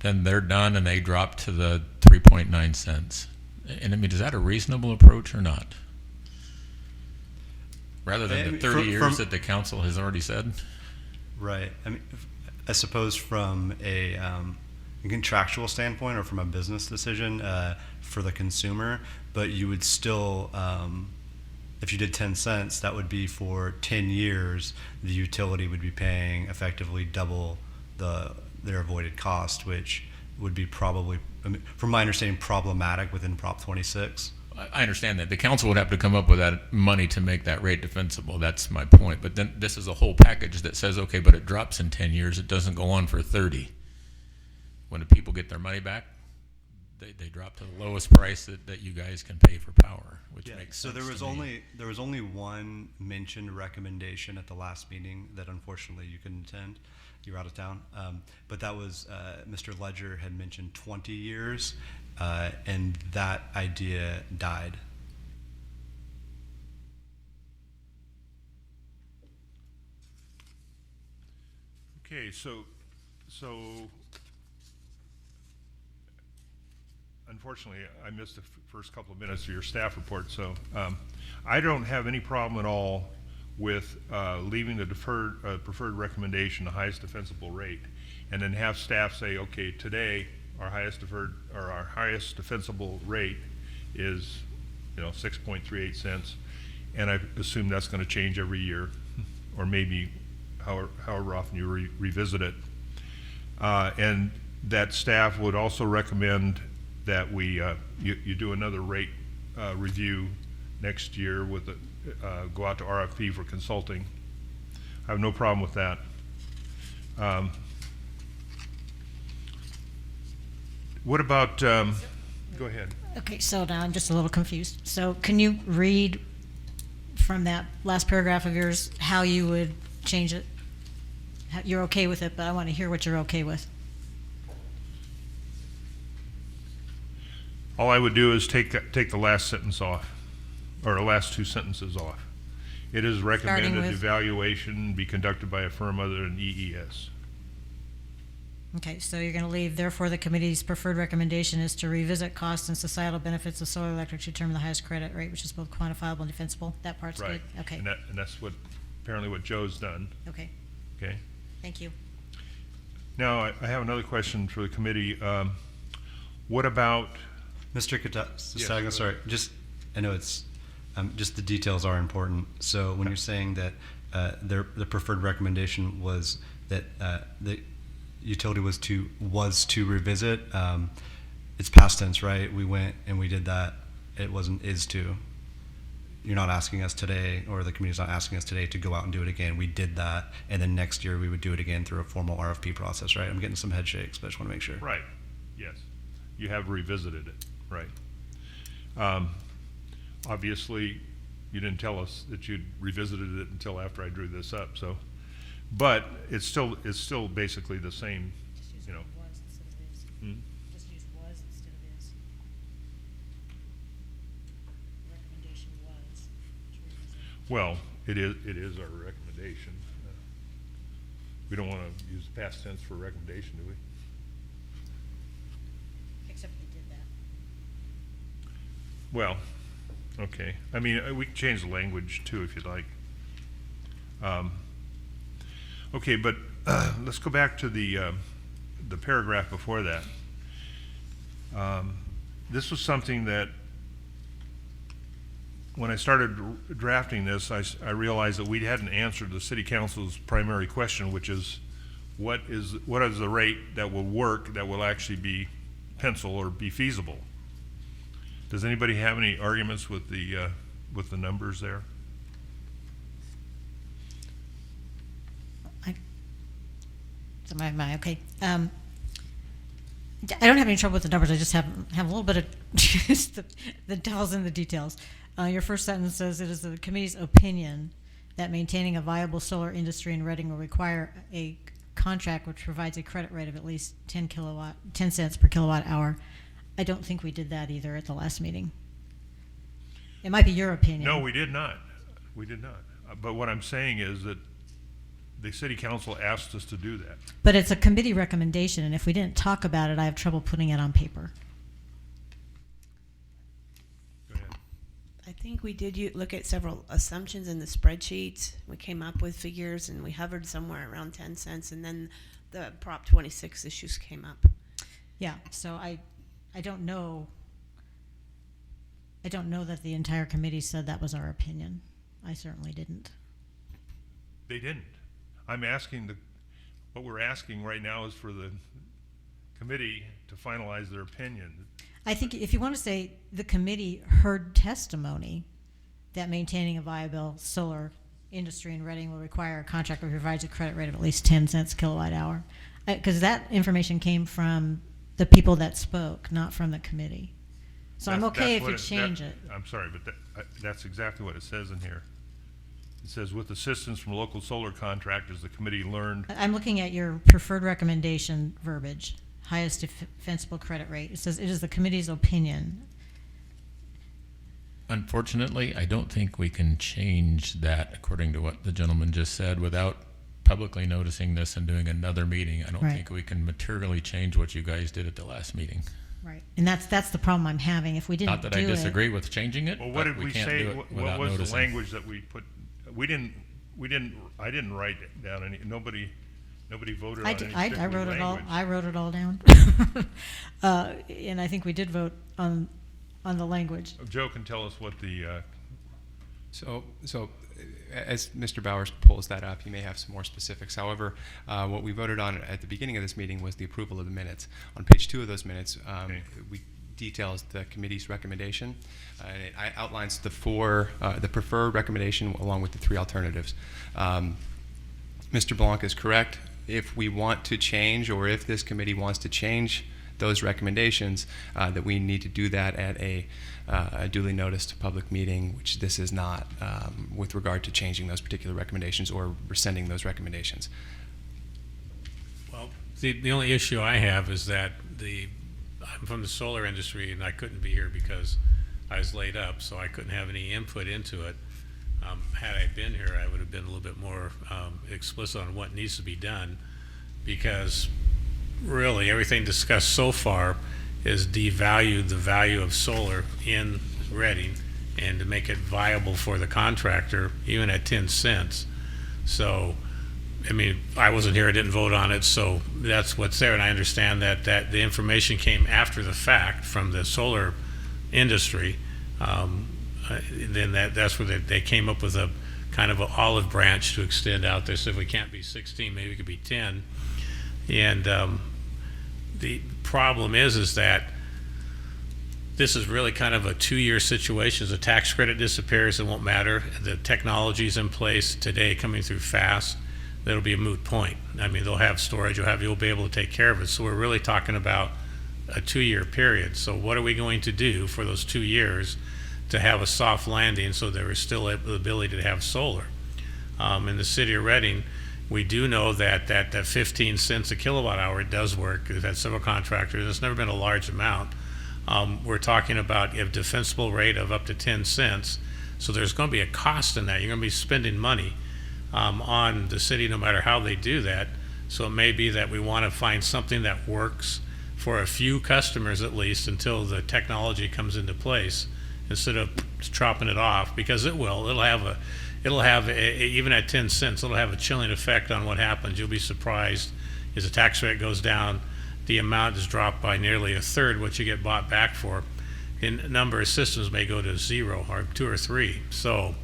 [SPEAKER 11] then they're done and they drop to the 3.9 cents. And I mean, is that a reasonable approach or not? Rather than the 30 years that the council has already said?
[SPEAKER 5] Right. I mean, I suppose from a contractual standpoint or from a business decision for the consumer, but you would still, if you did 10 cents, that would be for 10 years, the utility would be paying effectively double their avoided cost, which would be probably, I mean, from my understanding, problematic within Prop 26.
[SPEAKER 11] I understand that. The council would have to come up with that money to make that rate defensible. That's my point. But then this is a whole package that says, okay, but it drops in 10 years. It doesn't go on for 30. When the people get their money back, they drop to the lowest price that you guys can pay for power, which makes sense.
[SPEAKER 5] So there was
[SPEAKER 11] to me.
[SPEAKER 5] only one mentioned recommendation at the last meeting that unfortunately you couldn't attend. You were out of town, but that was Mr. Ledger had mentioned 20 years, and that idea died.
[SPEAKER 9] Okay, so unfortunately, I missed the first couple of minutes of your staff report, so I don't have any problem at all with leaving the preferred recommendation, the highest defensible rate, and then have staff say, okay, today our highest defensible rate is 6.38 cents, and I assume that's going to change every year, or maybe however often you revisit it, and that staff would also recommend that we you do another rate review next year with go out to RFP for consulting. I have no problem with that. What about Go ahead.
[SPEAKER 1] Okay, so now I'm just a little confused. So can you read from that last paragraph of yours how you would change it? You're okay with it, but I want to hear what you're okay with.
[SPEAKER 9] All I would do is take the last sentence off, or the last two sentences off. It is recommended
[SPEAKER 1] with-
[SPEAKER 9] evaluation be conducted by a firm other than EES.
[SPEAKER 1] Okay, so you're going to leave, therefore, the committee's preferred recommendation is to revisit costs and societal benefits of solar electric to determine the highest credit rate, which is both quantifiable and defensible. That part's good?
[SPEAKER 9] Right.
[SPEAKER 1] Okay,
[SPEAKER 9] And that's apparently what Joe's done,
[SPEAKER 1] okay,
[SPEAKER 9] okay?
[SPEAKER 1] thank you.
[SPEAKER 9] Now, I have another question for the committee. What about,
[SPEAKER 5] Mr.
[SPEAKER 9] go
[SPEAKER 5] Catago,
[SPEAKER 9] ahead.
[SPEAKER 5] sorry, I know it's, just the details are important. So when you're saying that the preferred recommendation was that the utility was to revisit, it's past tense, right? We went and we did that. It wasn't is to. You're not asking us today, or the committee's not asking us today to go out and do it again. We did that, and then next year we would do it again through a formal RFP process, right? I'm getting some head shakes, but I just want to make sure.
[SPEAKER 9] right, yes, you have revisited it, right. Obviously, you didn't tell us that you'd revisited it until after I drew this up, so, but it's still basically the same, you know.
[SPEAKER 1] Was instead of is.
[SPEAKER 9] Hmm?
[SPEAKER 1] Just use was instead of is. Recommendation was to revisit.
[SPEAKER 9] Well, it is our recommendation. We don't want to use past tense for recommendation, do we?
[SPEAKER 1] Except we did that.
[SPEAKER 9] Well, okay. I mean, we can change the language too if you'd like. Okay, but let's go back to the paragraph before that. This was something that, when I started drafting this, I realized that we hadn't answered the city council's primary question, which is, what is the rate that will work, that will actually be pencil or be feasible? Does anybody have any arguments with the numbers there?
[SPEAKER 1] So okay. I don't have any trouble with the numbers. I just have a little bit of just the devil's in the details. Your first sentence says it is the committee's opinion that maintaining a viable solar industry in Reading will require a contract which provides a credit rate of at least 10 cents per kilowatt hour. I don't think we did that either at the last meeting. It might be your opinion.
[SPEAKER 9] No, we did not. We did not. But what I'm saying is that the city council asked us to do that.
[SPEAKER 1] But it's a committee recommendation, and if we didn't talk about it, I have trouble putting it on paper.
[SPEAKER 9] Go ahead.
[SPEAKER 4] I think we did look at several assumptions in the spreadsheets. We came up with figures and we hovered somewhere around 10 cents, and then the Prop 26 issues came up.
[SPEAKER 1] Yeah, so I don't know. I don't know that the entire committee said that was our opinion. I certainly didn't.
[SPEAKER 9] They didn't. I'm asking what we're asking right now is for the committee to finalize their opinion.
[SPEAKER 1] I think if you want to say the committee heard testimony that maintaining a viable solar industry in Reading will require a contract that provides a credit rate of at least 10 cents kilowatt hour, because that information came from the people that spoke, not from the committee. So I'm okay if you change it.
[SPEAKER 9] I'm sorry, but that's exactly what it says in here. It says, with assistance from local solar contractors, the committee learned.
[SPEAKER 1] I'm looking at your preferred recommendation verbiage, highest defensible credit rate. It says it is the committee's opinion.
[SPEAKER 11] Unfortunately, I don't think we can change that according to what the gentleman just said without publicly noticing this and doing another meeting. I don't
[SPEAKER 1] Right.
[SPEAKER 11] think we can materially change what you guys did at the last meeting.
[SPEAKER 1] Right. And that's the problem I'm having. If we didn't
[SPEAKER 11] Not that
[SPEAKER 1] do
[SPEAKER 11] I disagree with changing it,
[SPEAKER 9] Well, what
[SPEAKER 11] but
[SPEAKER 9] did we
[SPEAKER 11] can't
[SPEAKER 9] say?
[SPEAKER 11] do it
[SPEAKER 9] What
[SPEAKER 11] without
[SPEAKER 9] was
[SPEAKER 11] noticing.
[SPEAKER 9] the language that we put? I didn't write it down. Nobody voted on any
[SPEAKER 1] I
[SPEAKER 9] particular
[SPEAKER 1] wrote it all.
[SPEAKER 9] language.
[SPEAKER 1] I wrote it all down. And I think we did vote on the language.
[SPEAKER 9] Joe can tell us what the,
[SPEAKER 7] So as Mr. Bowers pulls that up, you may have some more specifics. However, what we voted on at the beginning of this meeting was the approval of the minutes. On page 2 of those minutes,
[SPEAKER 9] Okay.
[SPEAKER 7] we details the committee's recommendation, and it outlines the preferred recommendation along with the 3 alternatives. Mr. Blanc is correct. If we want to change, or if this committee wants to change those recommendations, that we need to do that at a duly noticed public meeting, which this is not, with regard to changing those particular recommendations or rescinding those recommendations.
[SPEAKER 8] Well, the only issue I have is that I'm from the solar industry and I couldn't be here because I was laid up, so I couldn't have any input into it. Had I been here, I would have been a little bit more explicit on what needs to be done, because really everything discussed so far is devalued the value of solar in Reading, and to make it viable for the contractor, even at 10 cents. So, I mean, I wasn't here, I didn't vote on it, so that's what's there, and I understand that the information came after the fact from the solar industry. Then that's where they came up with a kind of an olive branch to extend out there. So if we can't be 16, maybe it could be 10. And the problem is that this is really kind of a 2-year situation. As the tax credit disappears, it won't matter. The technology's in place today, coming through fast. That'll be a moot point. I mean, they'll have storage, you'll be able to take care of it. So we're really talking about a 2-year period. So what are we going to do for those 2 years to have a soft landing so there is still the ability to have solar? In the city of Reading, we do know that 15 cents a kilowatt hour does work. We've had several contractors. It's never been a large amount. We're talking about a defensible rate of up to 10 cents. So there's going to be a cost in that. You're going to be spending money on the city no matter how they do that. So it may be that we want to find something that works for a few customers at least until the technology comes into place, instead of chopping it off, because it'll have even at 10 cents, it'll have a chilling effect on what happens. You'll be surprised as the tax rate goes down, the amount is dropped by nearly a third what you get bought back for. And a number of systems may go to 0 or 2 or 3. So,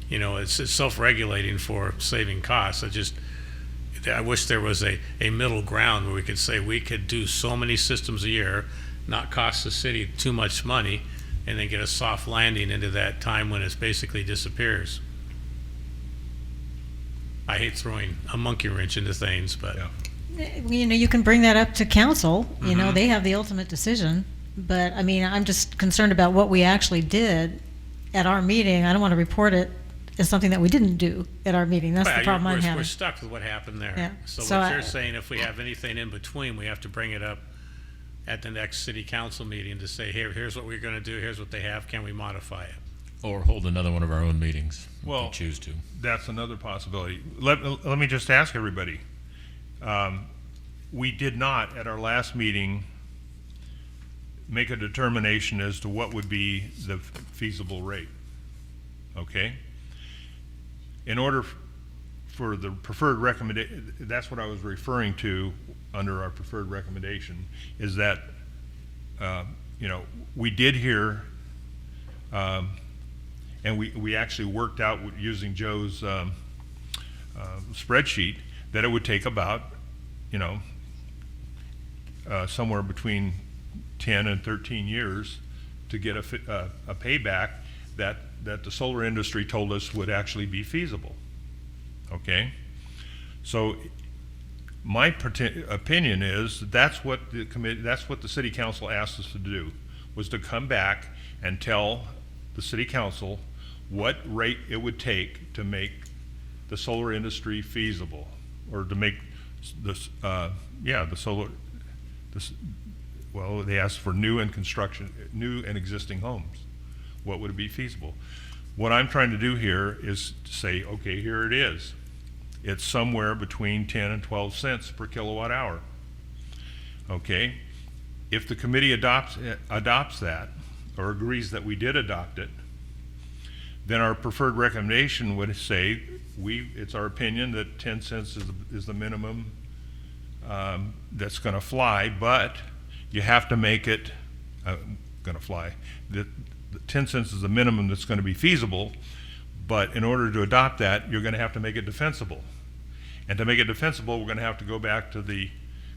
[SPEAKER 8] you know, it's self-regulating for saving costs. I wish there was a middle ground where we could say we could do so many systems a year, not cost the city too much money, and then get a soft landing into that time when it basically disappears. I hate throwing a monkey wrench into things, but
[SPEAKER 1] You know, you can bring that up to council. You know, they have the ultimate decision. But I mean, I'm just concerned about what we actually did at our meeting. I don't want to report it as something that we didn't do at our meeting. That's the problem I'm having.
[SPEAKER 8] We're stuck with what happened there.
[SPEAKER 1] Yeah.
[SPEAKER 8] So
[SPEAKER 1] So
[SPEAKER 8] what
[SPEAKER 1] I-
[SPEAKER 8] you're saying, if we have anything in between, we have to bring it up at the next city council meeting to say, here's what we're going to do, here's what they have, can we modify it?
[SPEAKER 11] Or hold another one of our own meetings if
[SPEAKER 9] Well,
[SPEAKER 11] we choose to.
[SPEAKER 9] That's another possibility. Let me just ask everybody. We did not, at our last meeting, make a determination as to what would be the feasible rate. Okay? In order for the preferred recommendation, that's what I was referring to under our preferred recommendation, is that, you know, we did hear, and we actually worked out using Joe's spreadsheet that it would take about, you know, somewhere between 10 and 13 years to get a payback that the solar industry told us would actually be feasible. Okay? So my opinion is that's what the committee, that's what the city council asked us to do, was to come back and tell the city council what rate it would take to make the solar industry feasible, or to make this, the solar, well, they asked for new and existing homes. What would it be feasible? What I'm trying to do here is to say, okay, here it is. It's somewhere between 10 and 12 cents per kilowatt hour. Okay? If the committee adopts that, or agrees that we did adopt it, then our preferred recommendation would say, it's our opinion that 10 cents is the minimum that's going to fly, but you have to make it going to fly. The 10 cents is the minimum that's going to be feasible, but in order to adopt that, you're going to have to make it defensible. And to make it defensible, we're going to have to go back to the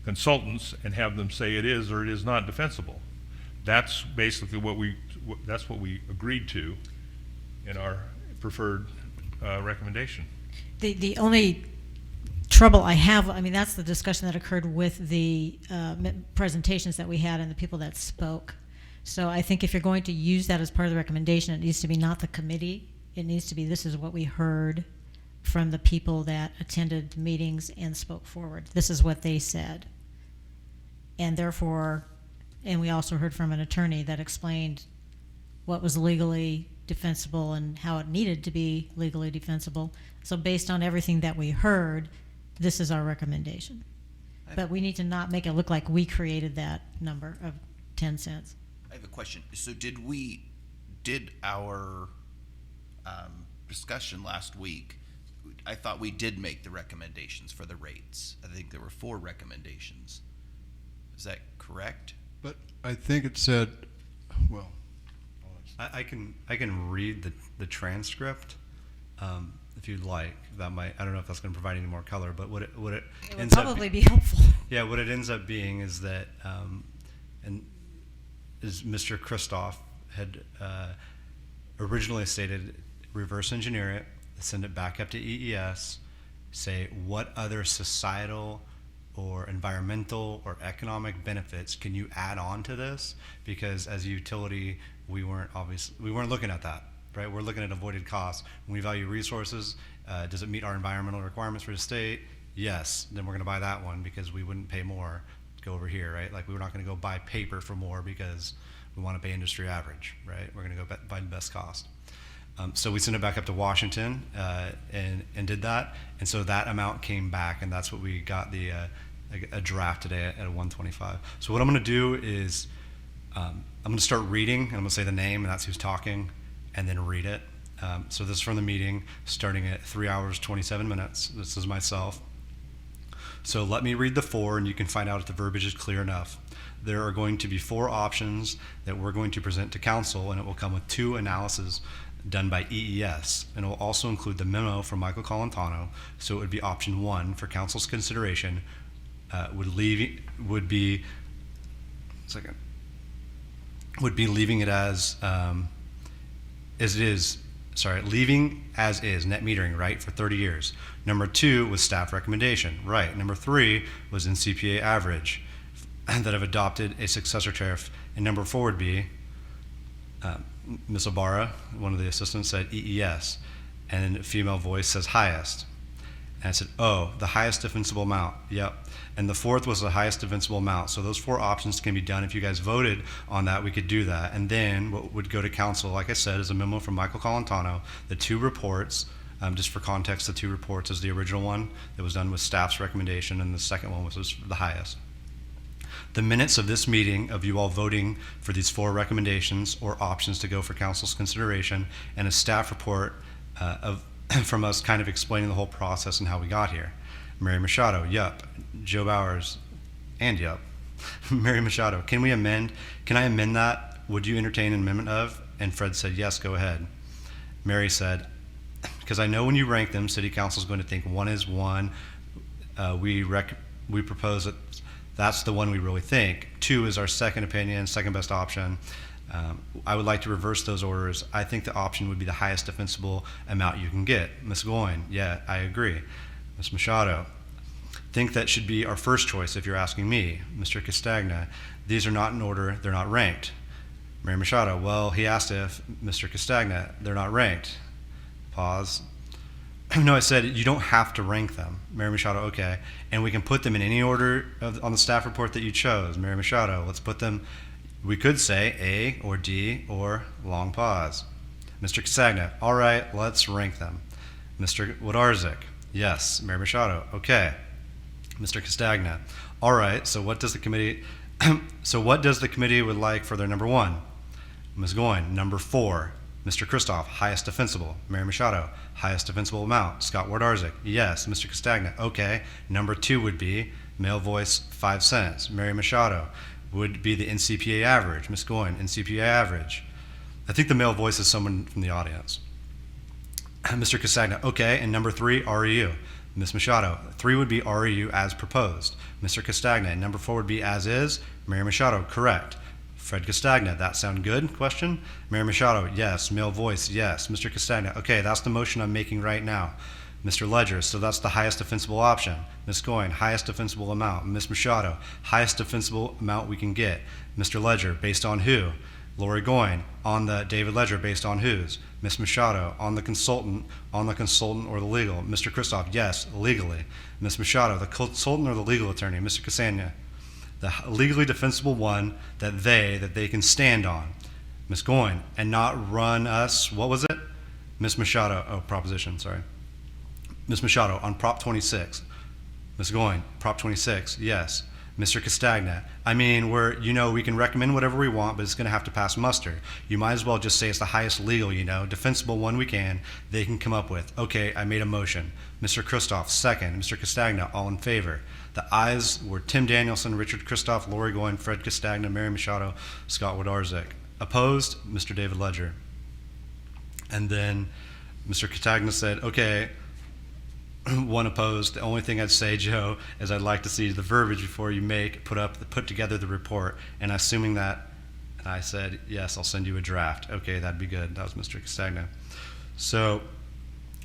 [SPEAKER 9] consultants and have them say it is or it is not defensible. That's basically what we agreed to in our preferred recommendation.
[SPEAKER 1] The only trouble I have, I mean, that's the discussion that occurred with the presentations that we had and the people that spoke. So I think if you're going to use that as part of the recommendation, it needs to be not the committee. It needs to be, this is what we heard from the people that attended meetings and spoke forward. This is what they said. And therefore, and we also heard from an attorney that explained what was legally defensible and how it needed to be legally defensible. So based on everything that we heard, this is our recommendation. But we need to not make it look like we created that number of 10 cents.
[SPEAKER 10] I have a question. So did our discussion last week, I thought we did make the recommendations for the rates. I think there were 4 recommendations. Is that correct?
[SPEAKER 6] But I think it said, well,
[SPEAKER 5] I can read the transcript if you'd like. That might, I don't know if that's going to provide any more color, but what it
[SPEAKER 1] It would
[SPEAKER 5] ends up
[SPEAKER 1] probably be helpful.
[SPEAKER 5] yeah, what it ends up being is that and is Mr. Kristoff had originally stated reverse engineer it, send it back up to EES, say what other societal or environmental or economic benefits can you add on to this? Because as a utility, we weren't looking at that, right? We're looking at avoided costs. When we value resources, does it meet our environmental requirements for the state? Yes, then we're going to buy that one because we wouldn't pay more to go over here, right? Like we're not going to go buy paper for more because we want to pay industry average, right? We're going to go buy the best cost. So we sent it back up to Washington and did that, and so that amount came back, and that's what we got a draft today at a 125. So what I'm going to do is I'm going to start reading, and I'm going to say the name, and that's who's talking, and then read it. So this is from the meeting, starting at 3 hours 27 minutes. This is myself. So let me read the 4, and you can find out if the verbiage is clear enough. There are going to be 4 options that we're going to present to council, and it will come with 2 analyses done by EES, and it will also include the memo from Michael Colantano. So it would be option 1 for council's consideration. Would be leaving it as it is. Sorry, leaving as is, net metering, right, for 30 years. Number 2 was staff recommendation, right. Number 3 was NCPA average, that have adopted a successor tariff. And number 4 would be, Ms. Obara, one of the assistants, said EES, and a female voice says highest. And I said, oh, the highest defensible amount, yep. And the 4th was the highest defensible amount. So those 4 options can be done. If you guys voted on that, we could do that. And then what would go to council, like I said, is a memo from Michael Colantano, the 2 reports. Just for context, the 2 reports is the original one that was done with staff's recommendation, and the second one was the highest. The minutes of this meeting of you all voting for these 4 recommendations or options to go for council's consideration, and a staff report from us kind of explaining the whole process and how we got here. Mary Machado, yup. Joe Bowers, and yup. Mary Machado, can I amend that? Would you entertain an amendment of? And Fred said, yes, go ahead. Mary said, because I know when you rank them, city council is going to think 1 is 1. We propose that that's the one we really think. 2 is our second opinion, second best option. I would like to reverse those orders. I think the option would be the highest defensible amount you can get. Ms. Goin, yeah, I agree. Ms. Machado, think that should be our first choice if you're asking me. Mr. Castagna, these are not in order, they're not ranked. Mary Machado, well, he asked if Mr. Castagna, they're not ranked. Pause. No, I said you don't have to rank them. Mary Machado, okay. And we can put them in any order on the staff report that you chose. Mary Machado, let's put them, we could say A or D or long pause. Mr. Castagna, all right, let's rank them. Mr. Wodarczyk, yes. Mary Machado, okay. Mr. Castagna, all right, so what does the committee would like for their number 1? Ms. Goin, number 4. Mr. Kristoff, highest defensible. Mary Machado, highest defensible amount. Scott Wodarczyk, yes. Mr. Castagna, okay. Number 2 would be male voice 5 cents. Mary Machado would be the NCPA average. Ms. Goin, NCPA average. I think the male voice is someone from the audience. Mr. Castagna, okay. And number 3, REU. Ms. Machado, 3 would be REU as proposed. Mr. Castagna, number 4 would be as is. Mary Machado, correct. Fred Castagna, that sound good? Question. Mary Machado, yes. Male voice, yes. Mr. Castagna, okay, that's the motion I'm making right now. Mr. Ledger, so that's the highest defensible option. Ms. Goin, highest defensible amount. Ms. Machado, highest defensible amount we can get. Mr. Ledger, based on who? Lori Goin, on the David Ledger, based on whose? Ms. Machado, on the consultant or the legal. Mr. Kristoff, yes, legally. Ms. Machado, the consultant or the legal attorney. Mr. Ksenia, the legally defensible one that they can stand on. Ms. Goin, and not run us, what was it? Ms. Machado, proposition, sorry. Ms. Machado, on Prop 26. Ms. Goin, Prop 26, yes. Mr. Castagna, I mean, we can recommend whatever we want, but it's going to have to pass muster. You might as well just say it's the highest legal, defensible one they can come up with. Okay, I made a motion. Mr. Kristoff, second. Mr. Castagna, all in favor. The ayes were Tim Danielson, Richard Kristoff, Lori Goin, Fred Castagna, Mary Machado, Scott Wodarczyk. Opposed, Mr. David Ledger. And then Mr. Castagna said, okay, one opposed. The only thing I'd say, Joe, is I'd like to see the verbiage before you put together the report. And assuming that, and I said, yes, I'll send you a draft. Okay, that'd be good. That was Mr. Castagna. So,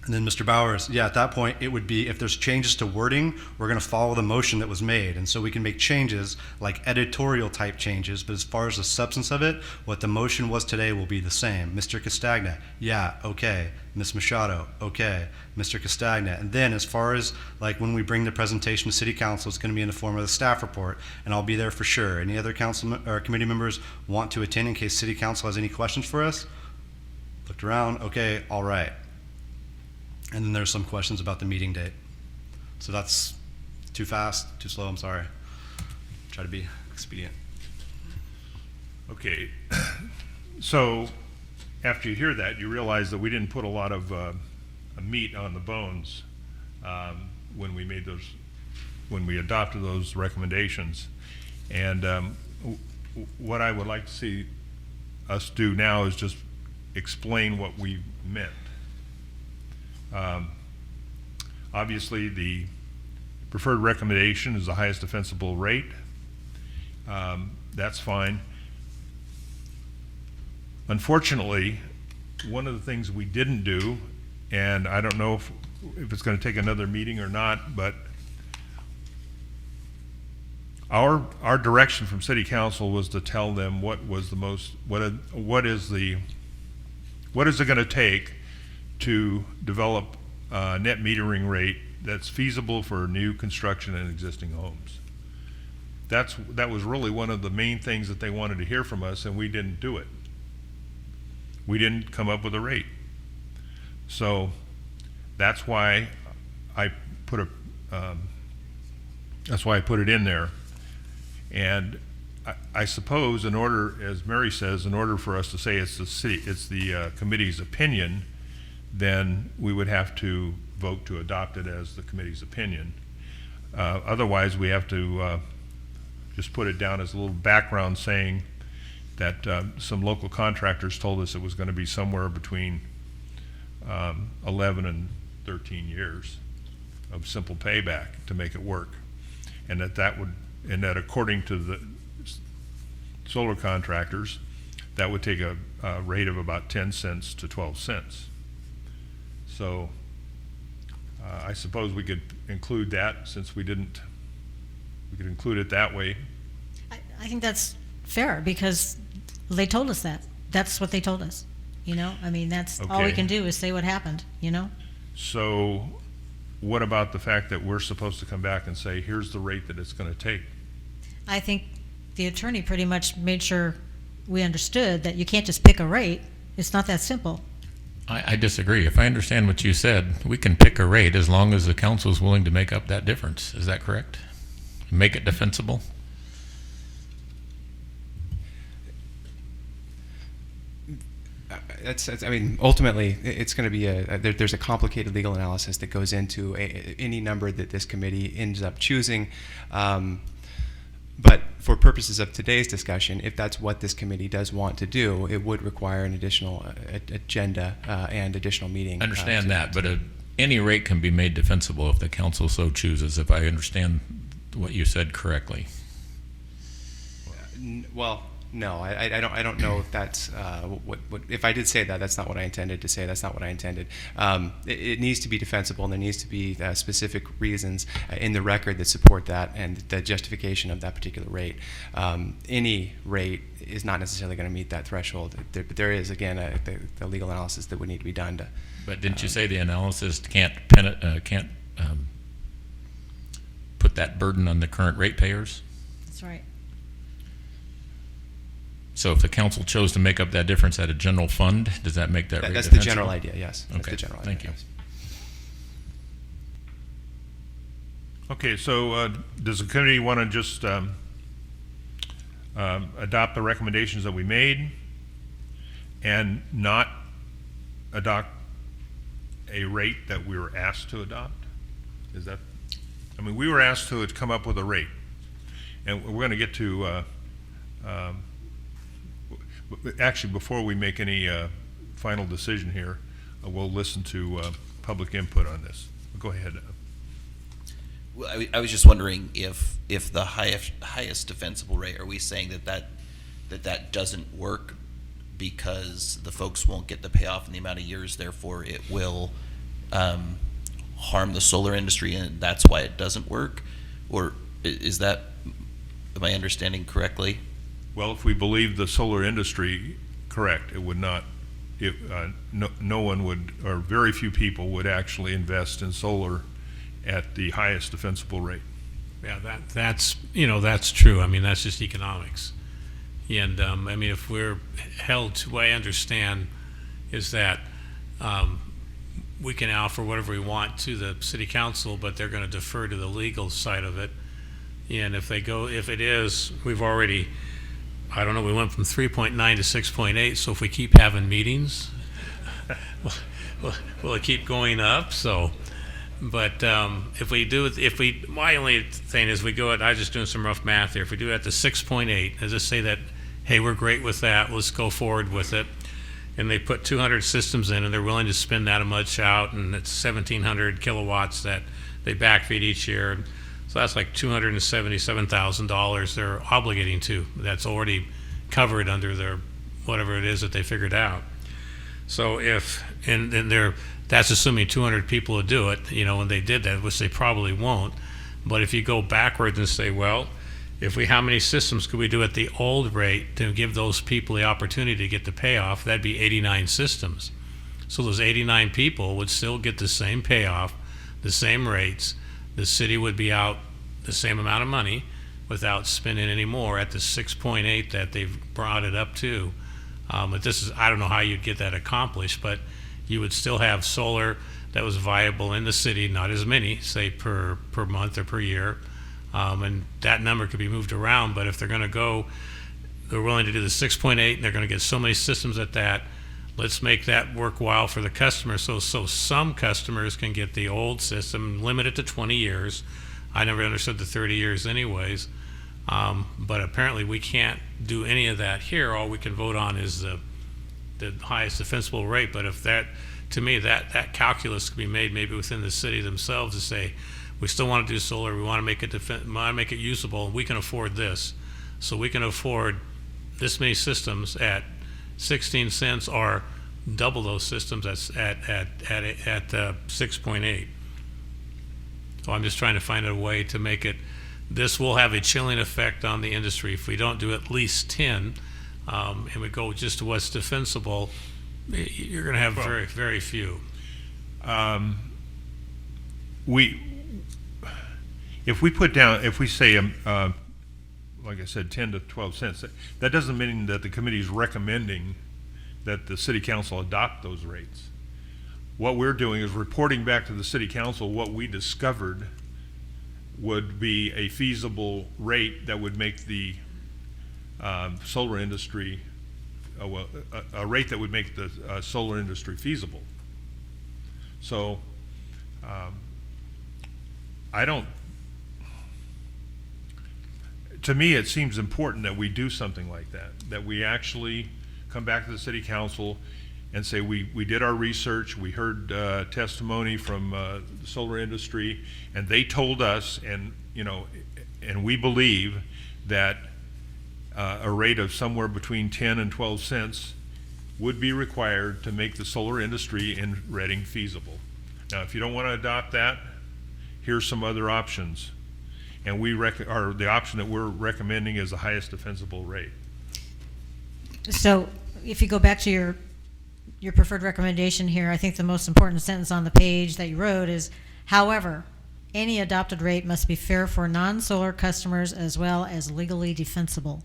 [SPEAKER 5] and then Mr. Bowers, yeah, at that point, it would be, if there's changes to wording, we're going to follow the motion that was made. And so we can make changes, like editorial type changes, but as far as the substance of it, what the motion was today will be the same. Mr. Castagna, yeah, okay. Ms. Machado, okay. Mr. Castagna. And then as far as, like, when we bring the presentation to City Council, it's going to be in the form of the staff report, and I'll be there for sure. Any other council or committee members want to attend in case City Council has any questions for us? Looked around, okay, all right. And then there's some questions about the meeting date. So that's too fast, too slow, I'm sorry. Try to be expedient.
[SPEAKER 9] Okay, so after you hear that, you realize that we didn't put a lot of meat on the bones when we adopted those recommendations. And what I would like to see us do now is just explain what we meant. Obviously, the preferred recommendation is the highest defensible rate. That's fine. Unfortunately, one of the things we didn't do, and I don't know if it's going to take another meeting or not, but our direction from City Council was to tell them what is it going to take to develop a net metering rate that's feasible for new construction and existing homes. That was really one of the main things that they wanted to hear from us, and we didn't do it. We didn't come up with a rate. So that's why I put it in there. And I suppose in order, as Mary says, in order for us to say it's the committee's opinion, then we would have to vote to adopt it as the committee's opinion. Otherwise, we have to just put it down as a little background saying that some local contractors told us it was going to be somewhere between 11 and 13 years of simple payback to make it work, and that according to the solar contractors, that would take a rate of about 10 cents to 12 cents. So I suppose we could include that, since we could include it that way.
[SPEAKER 1] I think that's fair, because they told us that. That's what they told us. I mean, that's all we
[SPEAKER 9] Okay.
[SPEAKER 1] can do is say what happened,
[SPEAKER 9] So what about the fact that we're supposed to come back and say, here's the rate that it's going to take?
[SPEAKER 1] I think the attorney pretty much made sure we understood that you can't just pick a rate. It's not that simple.
[SPEAKER 11] I disagree. If I understand what you said, we can pick a rate as long as the council is willing to make up that difference. Is that correct? Make it defensible?
[SPEAKER 7] I mean, ultimately, it's going to be there's a complicated legal analysis that goes into any number that this committee ends up choosing. But for purposes of today's discussion, if that's what this committee does want to do, it would require an additional agenda and additional meeting.
[SPEAKER 11] Understand that, but any rate can be made defensible if the council so chooses, if I understand what you said correctly.
[SPEAKER 7] Well, No, I don't know if that's what if I did say that, that's not what I intended to say. That's not what I intended. It needs to be defensible, and there needs to be specific reasons in the record that support that and the justification of that particular rate. Any rate is not necessarily going to meet that threshold. But there is, again, the legal analysis that would need to be done to.
[SPEAKER 11] But didn't you say the analysis can't put that burden on the current ratepayers?
[SPEAKER 1] That's right.
[SPEAKER 11] So if the council chose to make up that difference at a general fund, does that make that rate
[SPEAKER 7] That's the
[SPEAKER 11] defensible?
[SPEAKER 7] general idea, yes. That's
[SPEAKER 11] Okay,
[SPEAKER 7] the general
[SPEAKER 11] thank
[SPEAKER 7] idea,
[SPEAKER 11] you.
[SPEAKER 7] yes.
[SPEAKER 9] Okay, so does the committee want to just adopt the recommendations that we made and not adopt a rate that we were asked to adopt? Is that, I mean, we were asked to come up with a rate, and we're going to get to, actually, before we make any final decision here, we'll listen to public input on this. Go ahead.
[SPEAKER 10] Well, I was just wondering if the highest defensible rate, are we saying that doesn't work because the folks won't get the payoff in the amount of years, therefore it will harm the solar industry, and that's why it doesn't work? Or is that, am I understanding correctly?
[SPEAKER 9] Well, if we believe the solar industry correct, it would not, no one would, or very few people would actually invest in solar at the highest defensible rate.
[SPEAKER 8] Yeah, that's true. I mean, that's just economics. And I mean, if we're held to what I understand is that we can offer whatever we want to the city council, but they're going to defer to the legal side of it. And if it is, we've already, I don't know, we went from 3.9 to 6.8. So if we keep having meetings, will it keep going up? So. But if we do, my only thing is we go at, I'm just doing some rough math here. If we do it at the 6.8, let's just say that, hey, we're great with that, let's go forward with it. And they put 200 systems in, and they're willing to spend that much out, and it's 1,700 kilowatts that they backfeed each year. So that's like $277,000 they're obligating to. That's already covered under their, whatever it is that they figured out. So that's assuming 200 people would do it, when they did that, which they probably won't. But if you go backwards and say, well, how many systems could we do at the old rate to give those people the opportunity to get the payoff? That'd be 89 systems. So those 89 people would still get the same payoff, the same rates. The city would be out the same amount of money without spending any more at the 6.8 that they've brought it up to. But I don't know how you'd get that accomplished, but you would still have solar that was viable in the city, not as many, say per month or per year. And that number could be moved around, but if they're willing to do the 6.8 and they're going to get so many systems at that, let's make that worthwhile for the customer. So some customers can get the old system, limit it to 20 years. I never understood the 30 years anyways. But apparently we can't do any of that here. All we can vote on is the highest defensible rate. But if to me, that calculus could be made maybe within the city themselves to say, we still want to do solar, we want to make it usable, and we can afford this. So we can afford this many systems at 16 cents or double those systems at 6.8. So I'm just trying to find a way to make it, this will have a chilling effect on the industry. If we don't do at least 10, and we go just to what's defensible, you're going to have very, very few.
[SPEAKER 9] If we say, like I said, 10 to 12 cents, that doesn't mean that the committee is recommending that the city council adopt those rates. What we're doing is reporting back to the city council what we discovered would be a feasible rate that would make the solar industry, a rate that would make the solar industry feasible. So to me, it seems important that we do something like that we actually come back to the city council and say, we did our research, we heard testimony from the solar industry, and they told us, and we believe that a rate of somewhere between 10 and 12 cents would be required to make the solar industry in Reading feasible. Now, if you don't want to adopt that, here's some other options. And the option that we're recommending is the highest defensible rate.
[SPEAKER 1] So if you go back to your preferred recommendation here, I think the most important sentence on the page that you wrote is, however, any adopted rate must be fair for non-solar customers as well as legally defensible.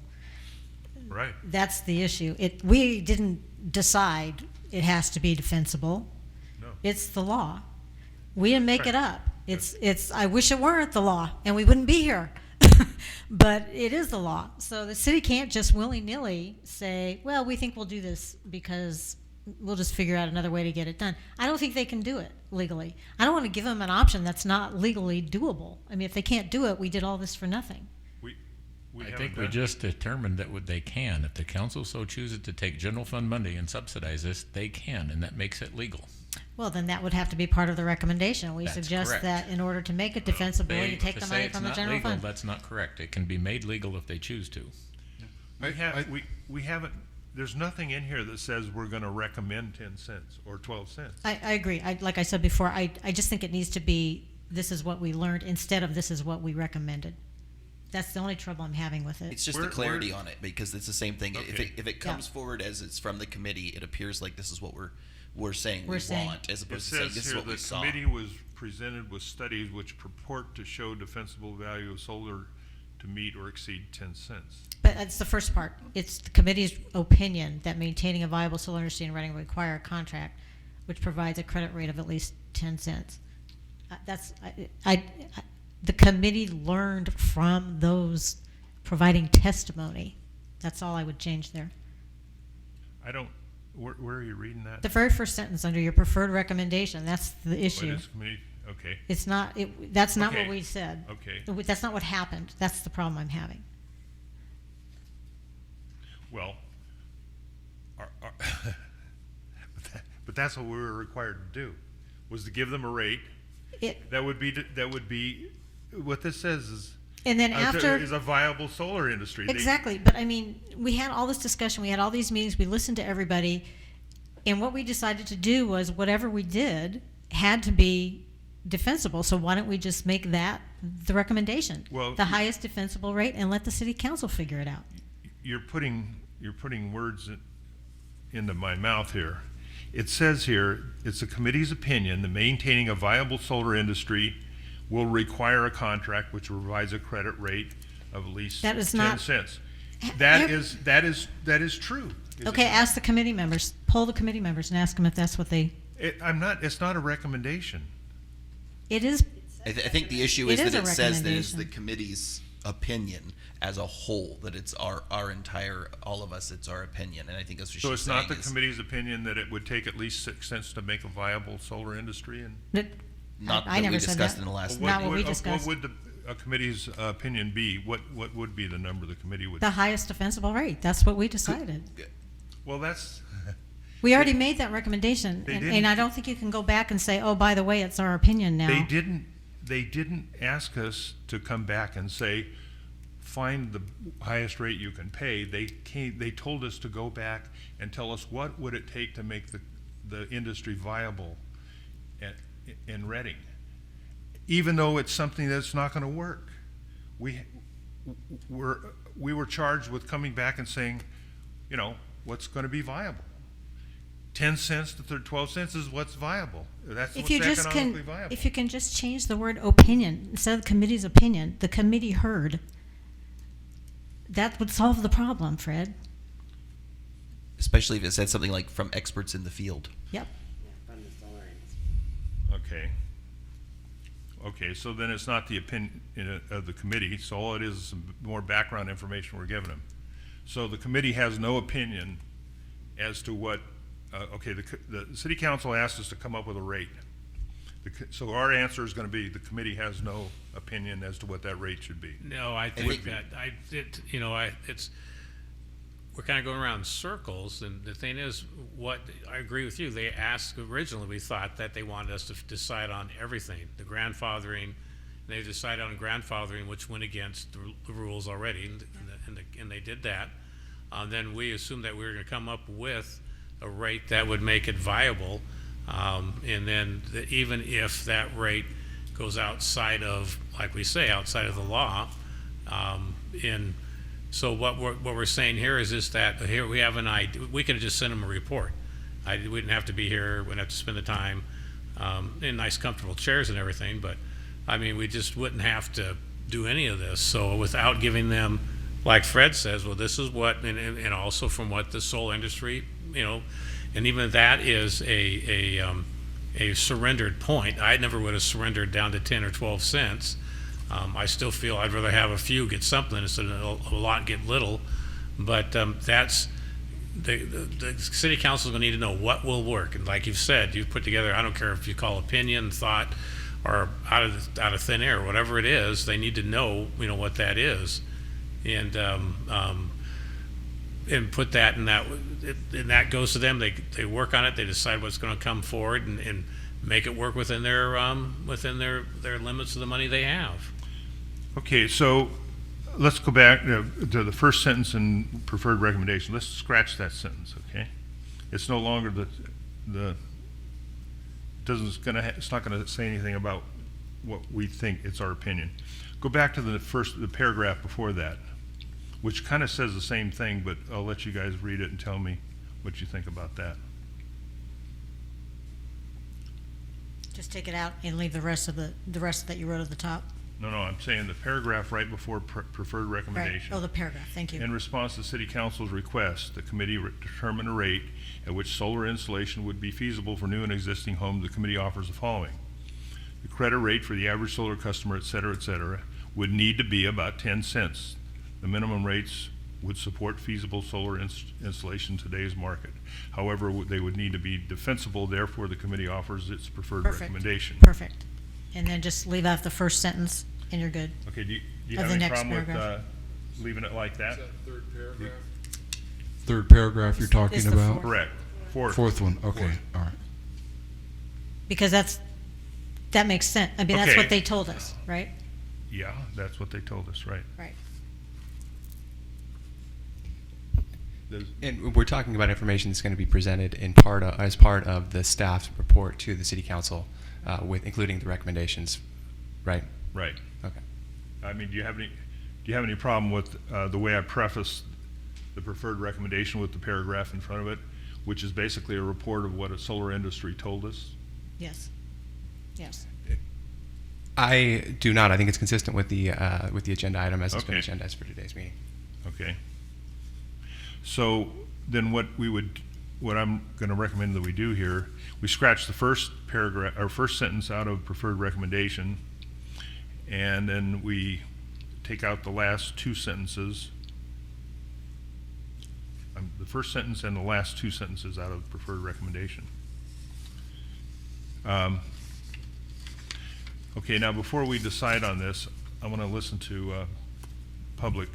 [SPEAKER 9] Right.
[SPEAKER 1] That's the issue. We didn't decide it has to be defensible.
[SPEAKER 9] No.
[SPEAKER 1] It's the law. We didn't make
[SPEAKER 9] Right.
[SPEAKER 1] it up. I wish it weren't the law and we wouldn't be here. But it is the law. So the city can't just willy-nilly say, well, we think we'll do this because we'll just figure out another way to get it done. I don't think they can do it legally. I don't want to give them an option that's not legally doable. I mean, if they can't do it, we did all this for nothing.
[SPEAKER 9] We
[SPEAKER 11] I
[SPEAKER 9] haven't
[SPEAKER 11] think we
[SPEAKER 9] done-
[SPEAKER 11] just determined that they can. If the council so chooses to take general fund money and subsidize this, they can, and that makes it legal.
[SPEAKER 1] Well, then that would have to be part of the recommendation. We
[SPEAKER 11] That's
[SPEAKER 1] suggest
[SPEAKER 11] correct.
[SPEAKER 1] that in order to make it defensible, you take
[SPEAKER 11] To
[SPEAKER 1] the
[SPEAKER 11] say
[SPEAKER 1] money
[SPEAKER 11] it's
[SPEAKER 1] from the
[SPEAKER 11] not
[SPEAKER 1] general
[SPEAKER 11] legal,
[SPEAKER 1] fund.
[SPEAKER 11] that's not correct. It can be made legal if they choose to.
[SPEAKER 9] We haven't, there's nothing in here that says we're going to recommend 10 cents or 12 cents.
[SPEAKER 1] I agree. Like I said before, I just think it needs to be, this is what we learned instead of this is what we recommended. That's the only trouble I'm having with it.
[SPEAKER 10] It's just
[SPEAKER 9] We're-
[SPEAKER 10] the clarity on it, because it's the same thing.
[SPEAKER 9] Okay.
[SPEAKER 10] If it comes forward as it's from the committee, it appears like this is what we're saying
[SPEAKER 1] We're
[SPEAKER 10] we
[SPEAKER 1] saying.
[SPEAKER 10] want, as
[SPEAKER 9] It
[SPEAKER 10] opposed to saying
[SPEAKER 9] says
[SPEAKER 10] this is
[SPEAKER 9] here
[SPEAKER 10] what we
[SPEAKER 9] the
[SPEAKER 10] saw.
[SPEAKER 9] committee was presented with studies which purport to show defensible value of solar to meet or exceed 10 cents.
[SPEAKER 1] But that's the first part. It's the committee's opinion that maintaining a viable solar industry in Reading will require a contract which provides a credit rate of at least 10 cents. The committee learned from those providing testimony. That's all I would change there.
[SPEAKER 9] I don't, where are you reading that?
[SPEAKER 1] The very first sentence under your preferred recommendation, that's the
[SPEAKER 9] What
[SPEAKER 1] issue.
[SPEAKER 9] is committee? Okay,
[SPEAKER 1] It's not, that's not what
[SPEAKER 9] Okay.
[SPEAKER 1] we said.
[SPEAKER 9] okay.
[SPEAKER 1] That's not what happened. That's the problem I'm having.
[SPEAKER 9] Well, but that's what we were required to do, was to give them a rate. That would be, what this says is,
[SPEAKER 1] And then after.
[SPEAKER 9] is a viable solar industry. They-
[SPEAKER 1] Exactly, but I mean, we had all this discussion, we had all these meetings, we listened to everybody, and what we decided to do was whatever we did had to be defensible, so why don't we just make that the recommendation?
[SPEAKER 9] Well,
[SPEAKER 1] The highest defensible rate, and let the city council figure it out.
[SPEAKER 9] You're putting words into my mouth here. It says here, it's the committee's opinion that maintaining a viable solar industry will require a contract which provides a credit rate of at least
[SPEAKER 1] That is
[SPEAKER 9] 10
[SPEAKER 1] not-
[SPEAKER 9] cents.
[SPEAKER 1] Ha-
[SPEAKER 9] That is true. Is
[SPEAKER 1] Okay,
[SPEAKER 9] it-
[SPEAKER 1] ask the committee members, poll the committee members and ask them if that's what they,
[SPEAKER 9] it's not a recommendation.
[SPEAKER 1] it is,
[SPEAKER 10] I think the issue
[SPEAKER 1] It
[SPEAKER 10] is
[SPEAKER 1] is
[SPEAKER 10] that
[SPEAKER 1] a
[SPEAKER 10] it says that it's
[SPEAKER 1] recommendation.
[SPEAKER 10] the committee's opinion as a whole, that it's our entire, all of us, it's our opinion, and I think that's what
[SPEAKER 9] So
[SPEAKER 10] she's
[SPEAKER 9] it's not
[SPEAKER 10] saying
[SPEAKER 9] the
[SPEAKER 10] is
[SPEAKER 9] committee's opinion that it would take at least 6 cents to make a viable solar industry? And
[SPEAKER 10] not
[SPEAKER 1] I
[SPEAKER 10] that
[SPEAKER 1] never
[SPEAKER 10] we
[SPEAKER 1] said
[SPEAKER 10] discussed
[SPEAKER 1] that.
[SPEAKER 10] in the last.
[SPEAKER 1] Not what we
[SPEAKER 9] what
[SPEAKER 1] discussed.
[SPEAKER 9] would a committee's opinion be? What would be the number the committee would?
[SPEAKER 1] the highest defensible rate, that's what we decided.
[SPEAKER 9] Well, that's,
[SPEAKER 1] We already made that recommendation,
[SPEAKER 9] They
[SPEAKER 1] and
[SPEAKER 9] didn't.
[SPEAKER 1] I don't think you can go back and say, oh, by the way, it's our opinion now.
[SPEAKER 9] they didn't ask us to come back and say, find the highest rate you can pay. They told us to go back and tell us what would it take to make the industry viable in Reading, even though it's something that's not going to work. We were charged with coming back and saying, what's going to be viable. 10 cents to 12 cents is what's viable. That's
[SPEAKER 1] If
[SPEAKER 9] what's
[SPEAKER 1] you just
[SPEAKER 9] economically
[SPEAKER 1] can,
[SPEAKER 9] viable.
[SPEAKER 1] if you can just change the word opinion, instead of the committee's opinion, the committee heard, that would solve the problem, Fred.
[SPEAKER 10] Especially if it said something like from experts in the field.
[SPEAKER 1] Yep.
[SPEAKER 9] Okay, so then it's not the opinion of the committee, so all it is some more background information we're giving them. So the committee has no opinion as to what, the city council asked us to come up with a rate. So our answer is gonna be, the committee has no opinion as to what that rate should be.
[SPEAKER 8] No, I think that, we're kind of going around in circles, and the thing is, I agree with you, they asked, originally, we thought that they wanted us to decide on everything, the grandfathering, they decided on grandfathering, which went against the rules already, and they did that, then we assumed that we were going to come up with a rate that would make it viable. And then even if that rate goes outside of, like we say, outside of the law, so what we're saying here is just that here we have an idea. We could have just sent them a report. We didn't have to be here. We didn't have to spend the time in nice, comfortable chairs and everything. But I mean, we just wouldn't have to do any of this. So without giving them, like Fred says, well, this is what, and also from what the solar industry, and even that is a surrendered point. I never would have surrendered down to 10 or 12 cents. I still feel I'd rather have a few get something instead of a lot get little. But that's the city council is going to need to know what will work. And like you've said, you've put together, I don't care if you call opinion, thought, or out of thin air, whatever it is, they need to know what that is, and put that in that, and that goes to them. They work on it. They decide what's going to come forward and make it work within their limits of the money they have.
[SPEAKER 9] Okay, so let's go back to the first sentence in preferred recommendation. Let's scratch that sentence, okay? It's no longer it's not going to say anything about what we think. It's our opinion. Go back to the paragraph before that, which kind of says the same thing, but I'll let you guys read it and tell me what you think about that.
[SPEAKER 1] Just take it out and leave the rest that you wrote at the top.
[SPEAKER 9] No, I'm saying the paragraph right before preferred
[SPEAKER 1] Right.
[SPEAKER 9] recommendation.
[SPEAKER 1] Oh, the paragraph. Thank you.
[SPEAKER 9] In response to City Council's request, the committee determined a rate at which solar installation would be feasible for new and existing homes. The committee offers the following. The credit rate for the average solar customer, et cetera, would need to be about 10 cents. The minimum rates would support feasible solar installation in today's market. However, they would need to be defensible. Therefore, the committee offers its preferred recommendation.
[SPEAKER 1] Perfect. And then just leave out the first sentence, and you're good.
[SPEAKER 9] Okay, do you
[SPEAKER 1] Of
[SPEAKER 9] have
[SPEAKER 1] the
[SPEAKER 9] any
[SPEAKER 1] next
[SPEAKER 9] problem with
[SPEAKER 1] paragraph.
[SPEAKER 9] leaving it like that?
[SPEAKER 12] Third paragraph you're talking
[SPEAKER 1] It's the
[SPEAKER 12] about?
[SPEAKER 1] fourth.
[SPEAKER 9] Correct.
[SPEAKER 12] Fourth one, okay, all right.
[SPEAKER 1] Because that makes sense. I mean, that's
[SPEAKER 9] Okay.
[SPEAKER 1] what they told us, right?
[SPEAKER 9] Yeah, that's what they told us, right?
[SPEAKER 1] Right.
[SPEAKER 7] And we're talking about information that's going to be presented as part of the staff's report to the city council, including the recommendations, right?
[SPEAKER 9] Right.
[SPEAKER 7] Okay.
[SPEAKER 9] I mean, do you have any problem with the way I preface the preferred recommendation with the paragraph in front of it, which is basically a report of what a solar industry told us?
[SPEAKER 1] Yes. Yes.
[SPEAKER 7] I do not. I think it's consistent with the agenda item as it's been
[SPEAKER 9] Okay.
[SPEAKER 7] agendized for today's meeting.
[SPEAKER 9] Okay. So then what I'm going to recommend that we do here, we scratch the first paragraph or first sentence out of preferred recommendation, and then we take out the last two sentences. The first sentence and the last two sentences out of preferred recommendation. Okay, now before we decide on this, I want to listen to public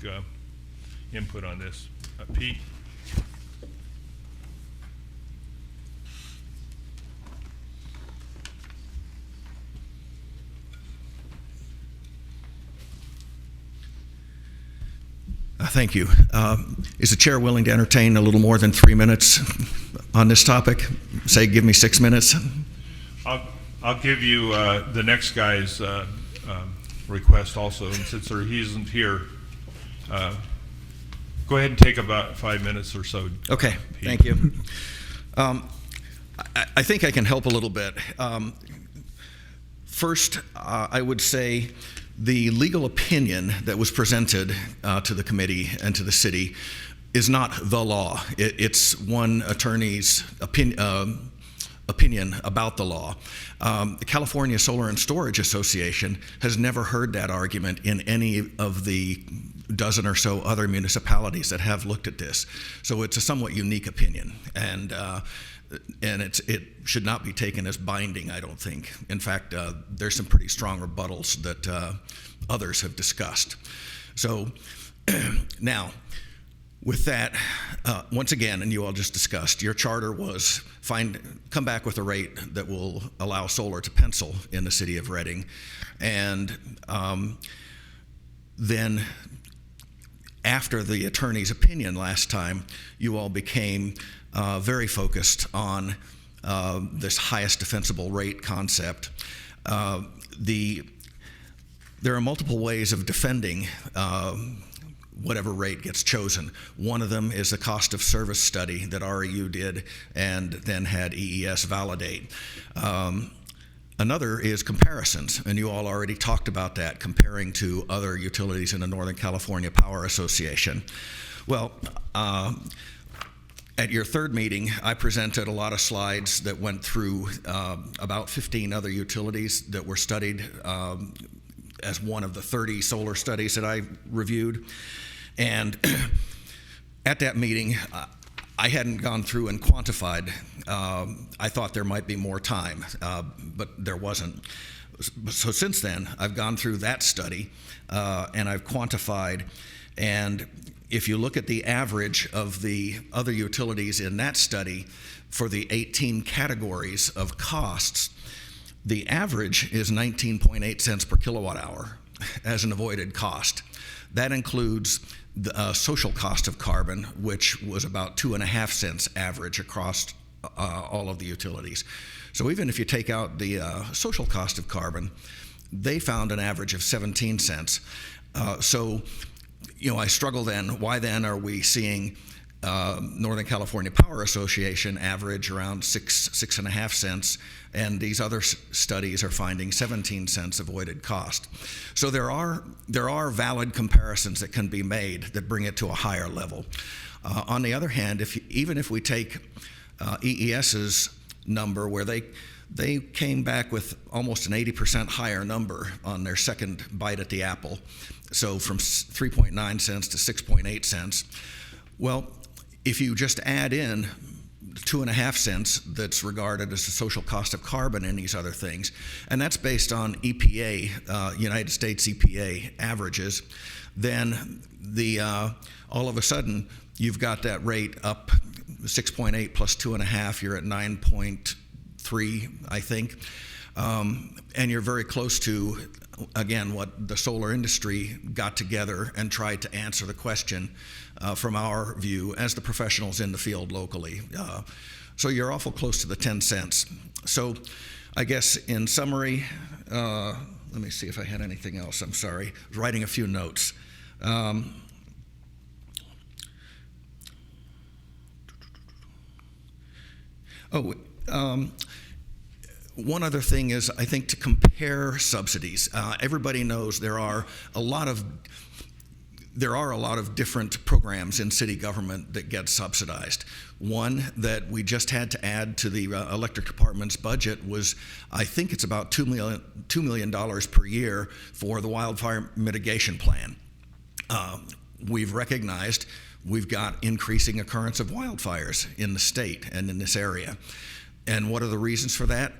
[SPEAKER 9] input on this. Pete?
[SPEAKER 3] Thank you. Is the chair willing to entertain a little more than 3 minutes on this topic? Say, give me 6 minutes.
[SPEAKER 9] I'll give you the next guy's request also, and since he isn't here, go ahead and take about 5 minutes or so.
[SPEAKER 3] Okay,
[SPEAKER 9] Pete.
[SPEAKER 3] thank you. I think I can help a little bit. First, I would say the legal opinion that was presented to the committee and to the city is not the law. It's one attorney's opinion about the law. The California Solar and Storage Association has never heard that argument in any of the dozen or so other municipalities that have looked at this. So it's a somewhat unique opinion, and it should not be taken as binding, I don't think. In fact, there's some pretty strong rebuttals that others have discussed. So now, with that, once again, and you all just discussed, your charter was come back with a rate that will allow solar to pencil in the city of Reading, and then after the attorney's opinion last time, you all became very focused on this highest defensible rate concept. There are multiple ways of defending whatever rate gets chosen. One of them is the cost of service study that REU did and then had EES validate. Another is comparisons, and you all already talked about that, comparing to other utilities in the Northern California Power Association. Well, at your third meeting, I presented a lot of slides that went through about 15 other utilities that were studied as one of the 30 solar studies that I reviewed. And at that meeting, I hadn't gone through and quantified. I thought there might be more time, but there wasn't. So since then, I've gone through that study and I've quantified. And if you look at the average of the other utilities in that study for the 18 categories of costs, the average is 19.8 cents per kilowatt hour as an avoided cost. That includes the social cost of carbon, which was about 2.5 cents average across all of the utilities. So even if you take out the social cost of carbon, they found an average of 17 cents. So, you know, I struggle then, why then are we seeing Northern California Power Association average around 6.5 cents, and these other studies are finding 17 cents avoided cost. So there are valid comparisons that can be made that bring it to a higher level. On the other hand, even if we take EES's number, where they came back with almost an 80% higher number on their second bite at the apple, so from 3.9 cents to 6.8 cents. Well, if you just add in 2.5 cents that's regarded as the social cost of carbon and these other things, and that's based on EPA, United States EPA averages, then all of a sudden you've got that rate up 6.8 plus 2.5, you're at 9.3, I think, and you're very close to, again, what the solar industry got together and tried to answer the question from our view as the professionals in the field locally. So you're awful close to the 10 cents. So I guess in summary, let me see if I had anything else. I'm sorry, I was writing a few notes. One other thing is, I think, to compare subsidies. Everybody knows there are a lot of different programs in city government that get subsidized. One that we just had to add to the electric department's budget was, I think it's about $2 million per year for the wildfire mitigation plan. We've recognized we've got increasing occurrence of wildfires in the state and in this area. And what are the reasons for that?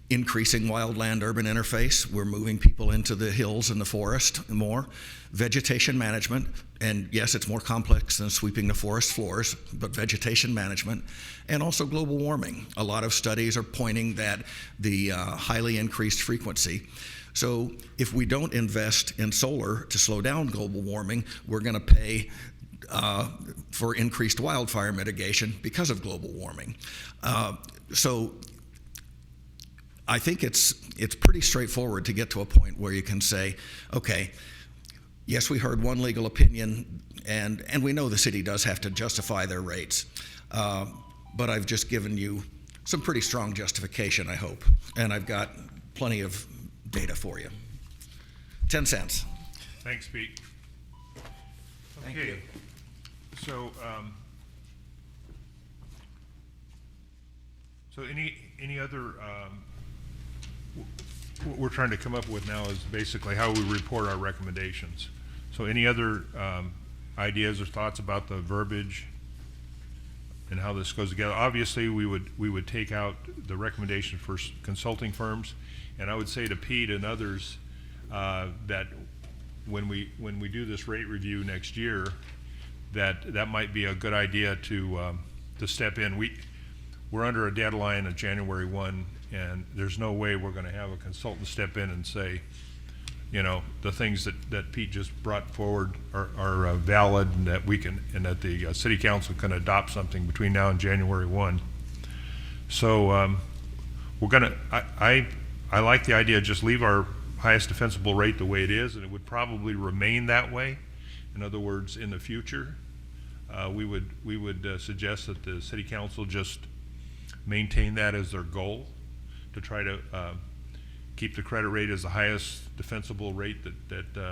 [SPEAKER 3] Increasing wildland-urban interface. We're moving people into the hills and the forest more. Vegetation management, and yes, it's more complex than sweeping the forest floors, but vegetation management, and also global warming. A lot of studies are pointing that the highly increased frequency. So if we don't invest in solar to slow down global warming, we're going to pay for increased wildfire mitigation because of global warming. So I think it's pretty straightforward to get to a point where you can say, okay, yes, we heard one legal opinion, and we know the city does have to justify their rates, but I've just given you some pretty strong justification, I hope, and I've got plenty of data for you. 10 cents.
[SPEAKER 9] Thanks, Pete.
[SPEAKER 3] Thank
[SPEAKER 9] Okay.
[SPEAKER 3] you.
[SPEAKER 9] So, any other, what we're trying to come up with now is basically how we report our recommendations. So any other ideas or thoughts about the verbiage and how this goes together? Obviously, we would take out the recommendation for consulting firms, and I would say to Pete and others that when we do this rate review next year, that might be a good idea to step in. We're under a deadline of January 1, and there's no way we're going to have a consultant step in and say, you know, the things that Pete just brought forward are valid, and that we can, and that the city council can adopt something between now and January 1. So we're gonna, I like the idea, just leave our highest defensible rate the way it is, and it would probably remain that way. In other words, in the future, we would suggest that the city council just maintain that as their goal, to try to keep the credit rate as the highest defensible rate that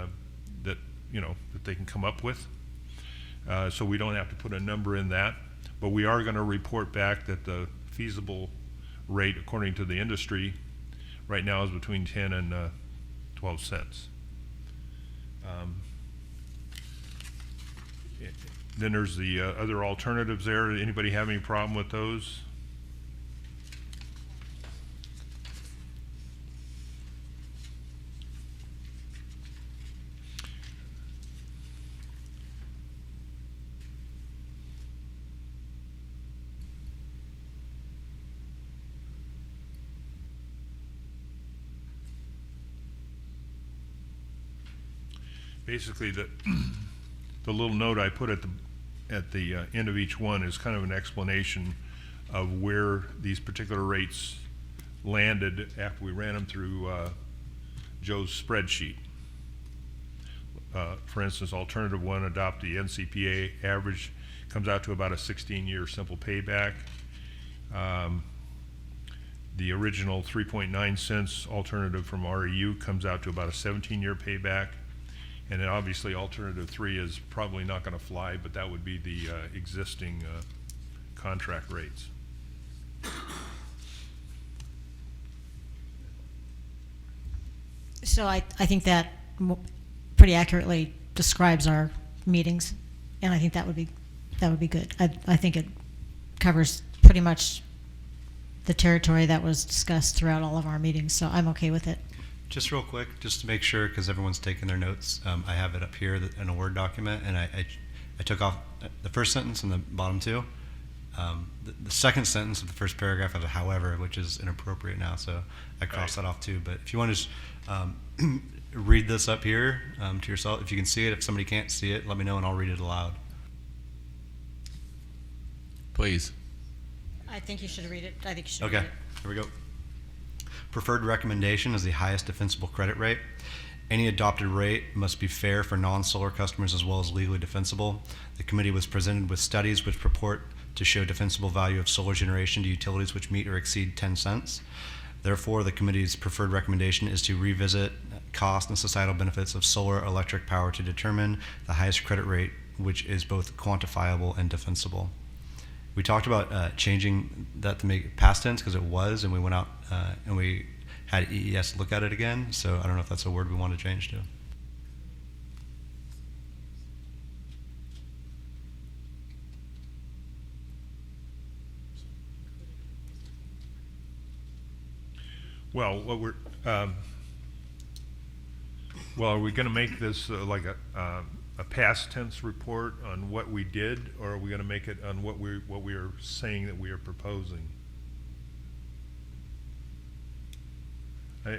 [SPEAKER 9] you know, that they can come up with. So we don't have to put a number in that, but we are going to report back that the feasible rate, according to the industry, right now is between 10 and 12 cents. Then there's the other alternatives there. Anybody have any problem with those? Basically, the little note I put at the end of each one is kind of an explanation of where these particular rates landed after we ran them through Joe's spreadsheet. For instance, alternative one, adopt the NCPA average, comes out to about a 16-year simple payback. The original 3.9 cents alternative from REU comes out to about a 17-year payback. And then obviously alternative 3 is probably not going to fly, but that would be the existing contract rates.
[SPEAKER 1] So I think that pretty accurately describes our meetings, and I think that would be good. I think it covers pretty much the territory that was discussed throughout all of our meetings, so I'm okay with it.
[SPEAKER 5] Just real quick, just to make sure, because everyone's taking their notes, I have it up here in a Word document, and I took off the first sentence and the bottom two. The second sentence of the first paragraph has a however, which is inappropriate now, so I crossed that off too. But if you want to just read this up here to yourself, if you can see it, if somebody can't see it, let me know and I'll read it aloud.
[SPEAKER 11] Please.
[SPEAKER 1] I think you should read it. I think you should
[SPEAKER 5] Okay,
[SPEAKER 1] read it.
[SPEAKER 5] here we go. Preferred recommendation is the highest defensible credit rate. Any adopted rate must be fair for non-solar customers as well as legally defensible. The committee was presented with studies which purport to show defensible value of solar generation to utilities which meet or exceed 10 cents. Therefore, the committee's preferred recommendation is to revisit cost and societal benefits of solar electric power to determine the highest credit rate, which is both quantifiable and defensible. We talked about changing that to make it past tense because it was, and we went out and we had EES look at it again. So I don't know if that's a word we want to change to.
[SPEAKER 9] Well, what we're well, are we going to make this like a past tense report on what we did, or are we going to make it on what we are saying that we are proposing?
[SPEAKER 5] How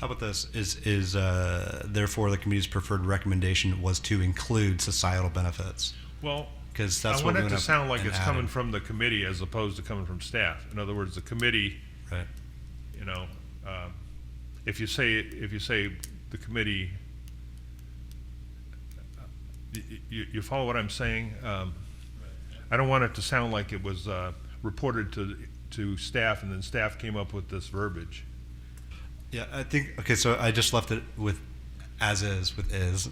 [SPEAKER 5] about this? Is therefore the committee's preferred recommendation was to include societal benefits?
[SPEAKER 9] Well,
[SPEAKER 5] because that's
[SPEAKER 9] I
[SPEAKER 5] what
[SPEAKER 9] want
[SPEAKER 5] we
[SPEAKER 9] it to
[SPEAKER 5] went
[SPEAKER 9] sound
[SPEAKER 5] up
[SPEAKER 9] like
[SPEAKER 5] and
[SPEAKER 9] it's
[SPEAKER 5] added.
[SPEAKER 9] coming from the committee as opposed to coming from staff. In other words, the committee,
[SPEAKER 5] Right.
[SPEAKER 9] you know, if you say the committee, you follow what I'm saying? I don't want it to sound like it was reported to staff and then staff came up with this verbiage.
[SPEAKER 5] Yeah, I think, okay, so I just left it with as is, with is.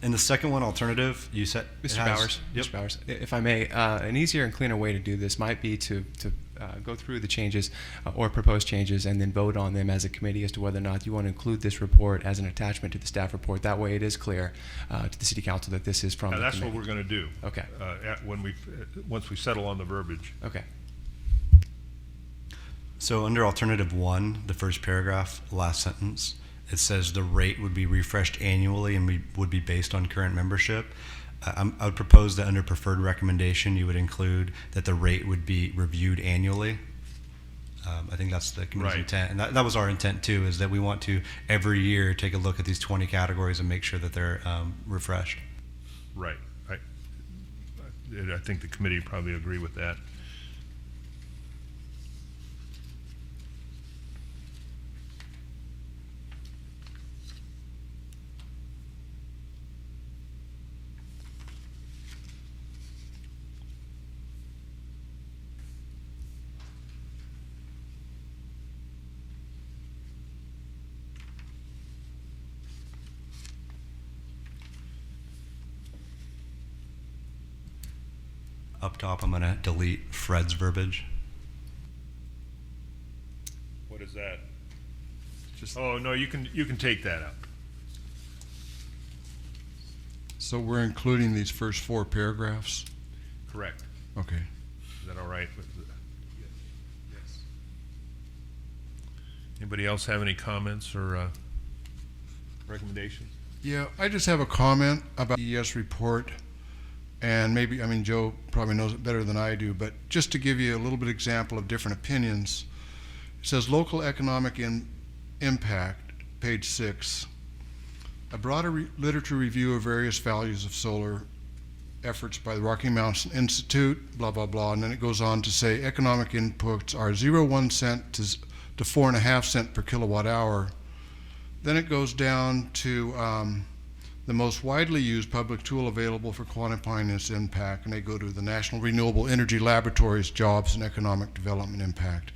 [SPEAKER 5] In the second one, alternative, you said.
[SPEAKER 7] Mr. Bowers,
[SPEAKER 5] Yep.
[SPEAKER 7] Mr. Bowers, if I may, an easier and cleaner way to do this might be to go through the changes or proposed changes and then vote on them as a committee as to whether or not you want to include this report as an attachment to the staff report. That way it is clear to the city council that this is from
[SPEAKER 9] Now,
[SPEAKER 7] the
[SPEAKER 9] that's
[SPEAKER 7] committee.
[SPEAKER 9] what we're going to do.
[SPEAKER 7] Okay.
[SPEAKER 9] Once we settle on the verbiage.
[SPEAKER 7] Okay.
[SPEAKER 5] So under alternative 1, the first paragraph, last sentence, it says the rate would be refreshed annually and would be based on current membership. I would propose that under preferred recommendation, you would include that the rate would be reviewed annually. I think that's the committee's
[SPEAKER 9] Right.
[SPEAKER 5] intent, and that was our intent too. Is that we want to every year take a look at these 20 categories and make sure that they're refreshed.
[SPEAKER 9] Right. I think the committee probably agree with that.
[SPEAKER 5] Up top, I'm going to delete Fred's verbiage.
[SPEAKER 9] What is that? Oh, no, you can take that out.
[SPEAKER 6] So we're including these first 4 paragraphs?
[SPEAKER 9] Correct.
[SPEAKER 6] Okay.
[SPEAKER 9] Is that all right? Yes. Anybody else have any comments or recommendations?
[SPEAKER 6] Yeah, I just have a comment about the ES report, and maybe, I mean, Joe probably knows it better than I do, but just to give you a little bit example of different opinions, it says local economic impact, page 6. A broader literature review of various values of solar efforts by the Rocky Mountain Institute, blah, blah, blah, and then it goes on to say economic inputs are 0.1 cent to 4.5 cents per kilowatt hour. Then it goes down to the most widely used public tool available for quantifying this impact, and they go to the National Renewable Energy Laboratories Jobs and Economic Development Impact.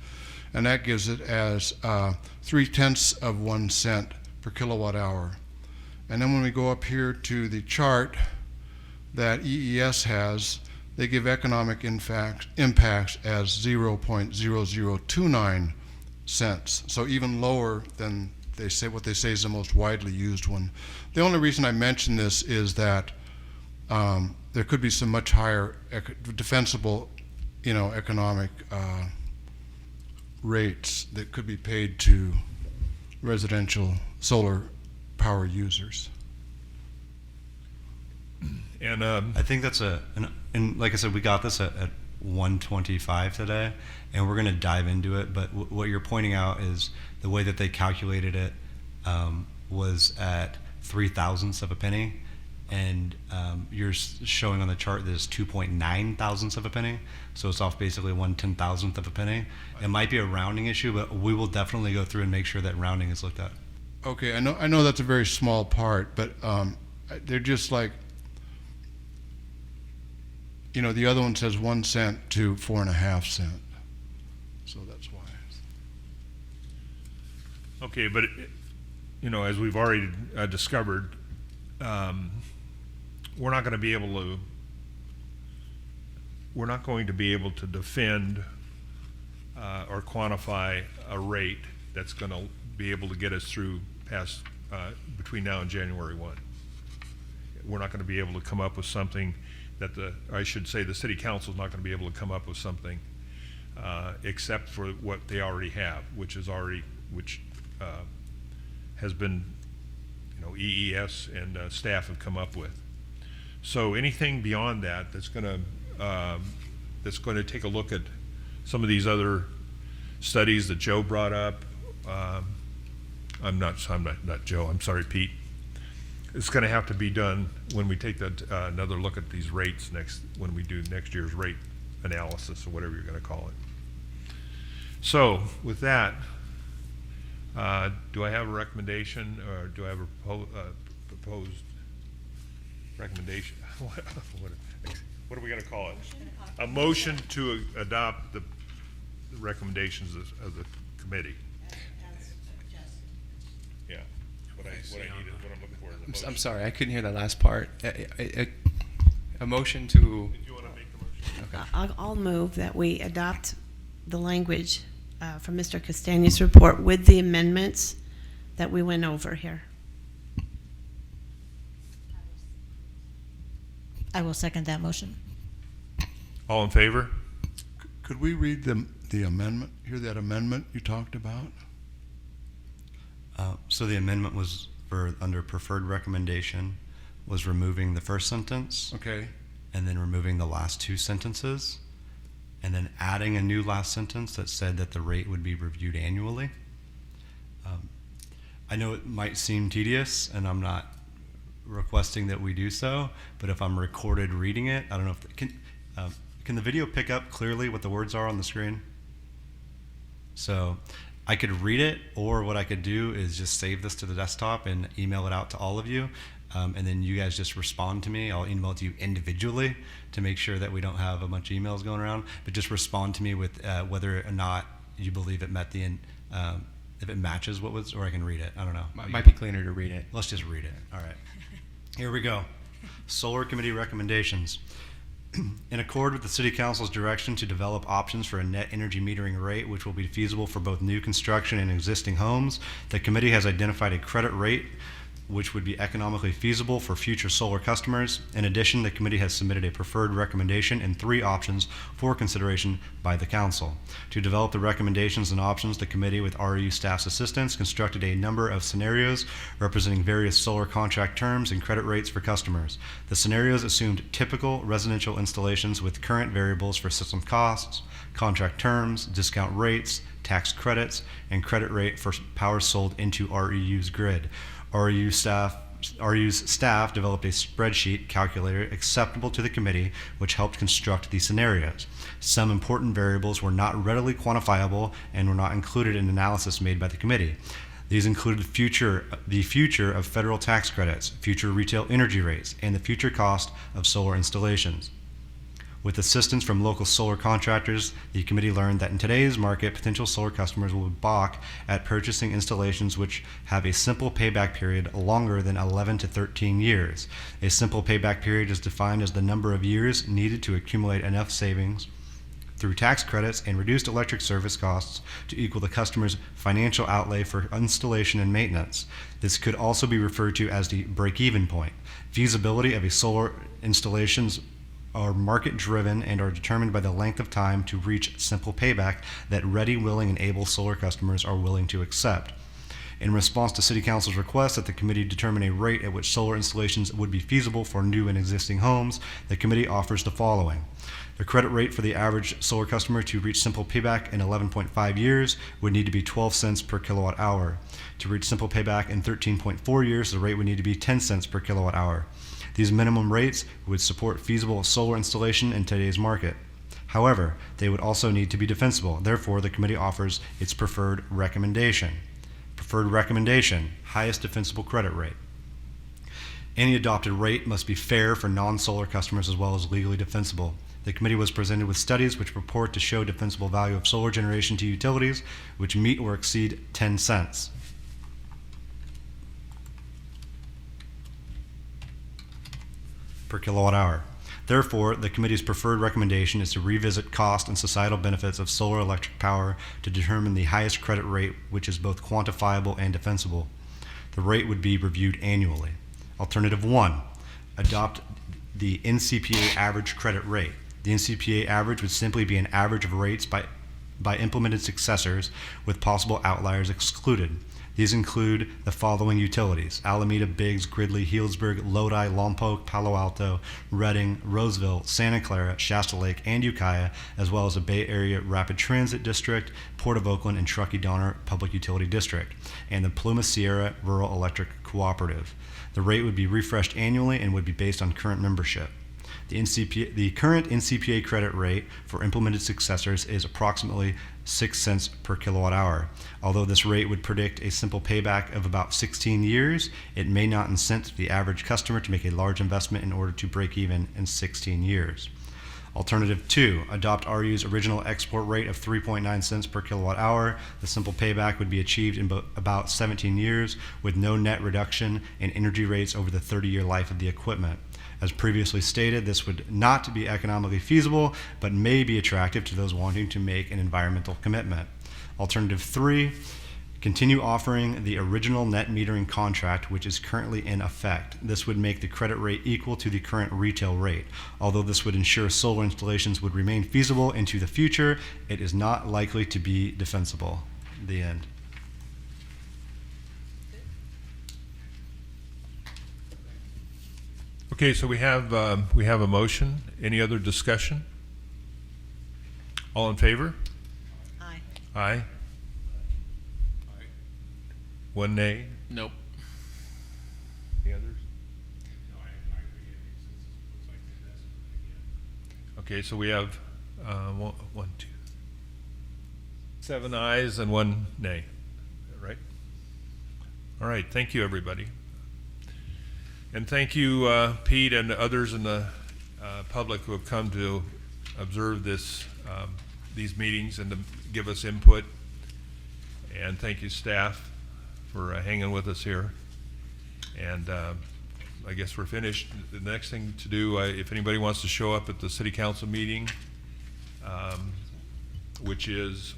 [SPEAKER 6] And that gives it as 0.3 of 1 cent per kilowatt hour. And then when we go up here to the chart that EES has, they give economic impacts as 0.0029 cents. So even lower than they say what they say is the most widely used one. The only reason I mention this is that there could be some much higher defensible, economic rates that could be paid to residential solar power users.
[SPEAKER 9] And
[SPEAKER 5] I think that's and like I said, we got this at 125 today, and we're going to dive into it. But what you're pointing out is the way that they calculated it was at 0.03 of a penny, and you're showing on the chart that it's 2.9 thousandths of a penny. So it's off basically 1/10,000th of a penny. It might be a rounding issue, but we will definitely go through and make sure that rounding is looked at.
[SPEAKER 6] Okay, I know that's a very small part, but they're just like, the other one says 1 cent to 4.5 cents. So that's why.
[SPEAKER 9] okay, but as we've already discovered, we're not going to be able to defend or quantify a rate that's going to be able to get us through past between now and January 1. We're not going to be able to come up with something that the city council is not going to be able to come up with something except for what they already have, which has been, EES and staff have come up with. So anything beyond that that's going to take a look at some of these other studies that Joe brought up. I'm not Joe. I'm sorry, Pete. It's going to have to be done when we take another look at these rates when we do next year's rate analysis or whatever you're going to call it. So with that, do I have a recommendation, or do I have a proposed recommendation? What are we going to call it? A motion to adopt the recommendations of the committee. Yeah. What I'm looking for is a motion.
[SPEAKER 7] I'm sorry, I couldn't hear that last part. A motion to.
[SPEAKER 9] Did you want to make the motion?
[SPEAKER 7] Okay.
[SPEAKER 4] I'll move that we adopt the language from Mr. Castaña's report with the amendments that we went over here.
[SPEAKER 1] I will second that motion.
[SPEAKER 9] All in favor?
[SPEAKER 6] Could we read the amendment, hear that amendment you talked about?
[SPEAKER 5] So the amendment was under preferred recommendation, was removing the first sentence
[SPEAKER 6] Okay.
[SPEAKER 5] and then removing the last 2 sentences, and then adding a new last sentence that said that the rate would be reviewed annually. I know it might seem tedious, and I'm not requesting that we do so, but if I'm recorded reading it, I don't know if, can the video pick up clearly what the words are on the screen? So I could read it, or what I could do is just save this to the desktop and email it out to all of you, and then you guys just respond to me. I'll email it to you individually to make sure that we don't have a bunch of emails going around, but just respond to me with whether or not you believe it met the if it matches what was, or I can read it. I don't know.
[SPEAKER 7] Might be cleaner to read it.
[SPEAKER 5] Let's just read it. All right. Here we go. Solar Committee recommendations. In accord with the City Council's direction to develop options for a net energy metering rate which will be feasible for both new construction and existing homes, the committee has identified a credit rate which would be economically feasible for future solar customers. In addition, the committee has submitted a preferred recommendation and 3 options for consideration by the council. To develop the recommendations and options, the committee, with REU staff's assistance, constructed a number of scenarios representing various solar contract terms and credit rates for customers. The scenarios assumed typical residential installations with current variables for system costs, contract terms, discount rates, tax credits, and credit rate for power sold into REU's grid. REU's staff developed a spreadsheet calculator acceptable to the committee, which helped construct these scenarios. Some important variables were not readily quantifiable and were not included in analysis made by the committee. These included the future of federal tax credits, future retail energy rates, and the future cost of solar installations. With assistance from local solar contractors, the committee learned that in today's market, potential solar customers will balk at purchasing installations which have a simple payback period longer than 11 to 13 years. A simple payback period is defined as the number of years needed to accumulate enough savings through tax credits and reduced electric service costs to equal the customer's financial outlay for installation and maintenance. This could also be referred to as the break-even point. Feasibility of a solar installations are market-driven and are determined by the length of time to reach simple payback that ready, willing, and able solar customers are willing to accept. In response to City Council's request that the committee determine a rate at which solar installations would be feasible for new and existing homes, the committee offers the following. The credit rate for the average solar customer to reach simple payback in 11.5 years would need to be 12 cents per kilowatt hour. To reach simple payback in 13.4 years, the rate would need to be 10 cents per kilowatt hour. These minimum rates would support feasible solar installation in today's market. However, they would also need to be defensible. Therefore, the committee offers its preferred recommendation. Preferred recommendation, highest defensible credit rate. Any adopted rate must be fair for non-solar customers as well as legally defensible. The committee was presented with studies which purport to show defensible value of solar generation to utilities which meet or exceed 10 cents. Per kilowatt hour. Therefore, the committee's preferred recommendation is to revisit cost and societal benefits of solar electric power to determine the highest credit rate, which is both quantifiable and defensible. The rate would be reviewed annually. Alternative 1, adopt the NCPA average credit rate. The NCPA average would simply be an average of rates by implemented successors with possible outliers excluded. These include the following utilities: Alameda, Biggs, Gridley, Healdsburg, Lodi, Lompoc, Palo Alto, Redding, Roseville, Santa Clara, Shasta Lake, and Ukiah, as well as the Bay Area Rapid Transit District, Port of Oakland, and Truckee-Donner Public Utility District, and the Paloma Sierra Rural Electric Cooperative. The rate would be refreshed annually and would be based on current membership. The current NCPA credit rate for implemented successors is approximately 6 cents per kilowatt hour. Although this rate would predict a simple payback of about 16 years, it may not incent the average customer to make a large investment in order to break even in 16 years. Alternative 2, adopt RU's original export rate of 3.9 cents per kilowatt hour. The simple payback would be achieved in about 17 years with no net reduction in energy rates over the 30-year life of the equipment. As previously stated, this would not be economically feasible, but may be attractive to those wanting to make an environmental commitment. Alternative 3, continue offering the original net metering contract, which is currently in effect. This would make the credit rate equal to the current retail rate. Although this would ensure solar installations would remain feasible into the future, it is not likely to be defensible. The end.
[SPEAKER 9] Okay, so we have a motion. Any other discussion? All in favor?
[SPEAKER 1] Aye.
[SPEAKER 9] Aye. One nay.
[SPEAKER 11] Nope.
[SPEAKER 9] The others? Okay, so we have one, two, 7 ayes and 1 nay. Is that right? All right, thank you, everybody. And thank you, Pete, and others in the public who have come to observe these meetings and to give us input. And thank you, staff, for hanging with us here. And I guess we're finished. The next thing to do, if anybody wants to show up at the city council meeting, which is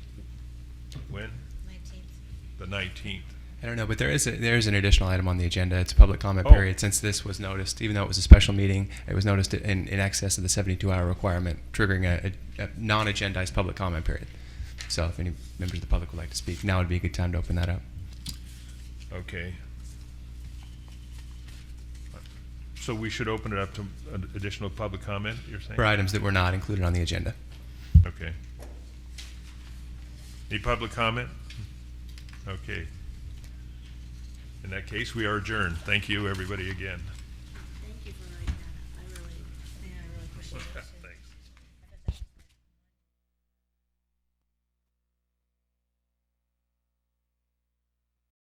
[SPEAKER 9] when?
[SPEAKER 1] 19th.
[SPEAKER 9] The 19th.
[SPEAKER 7] I don't know, but there is an additional item on the agenda. It's a public comment
[SPEAKER 9] Oh.
[SPEAKER 7] period. Since this was noticed, even though it was a special meeting, it was noticed in excess of the 72-hour requirement, triggering a non-agendized public comment period. So if any members of the public would like to speak, now would be a good time to open that up.
[SPEAKER 9] Okay. So we should open it up to additional public comment, you're saying?
[SPEAKER 7] For items that were not included on the agenda.
[SPEAKER 9] Okay. Any public comment? Okay. In that case, we are adjourned. Thank you, everybody, again.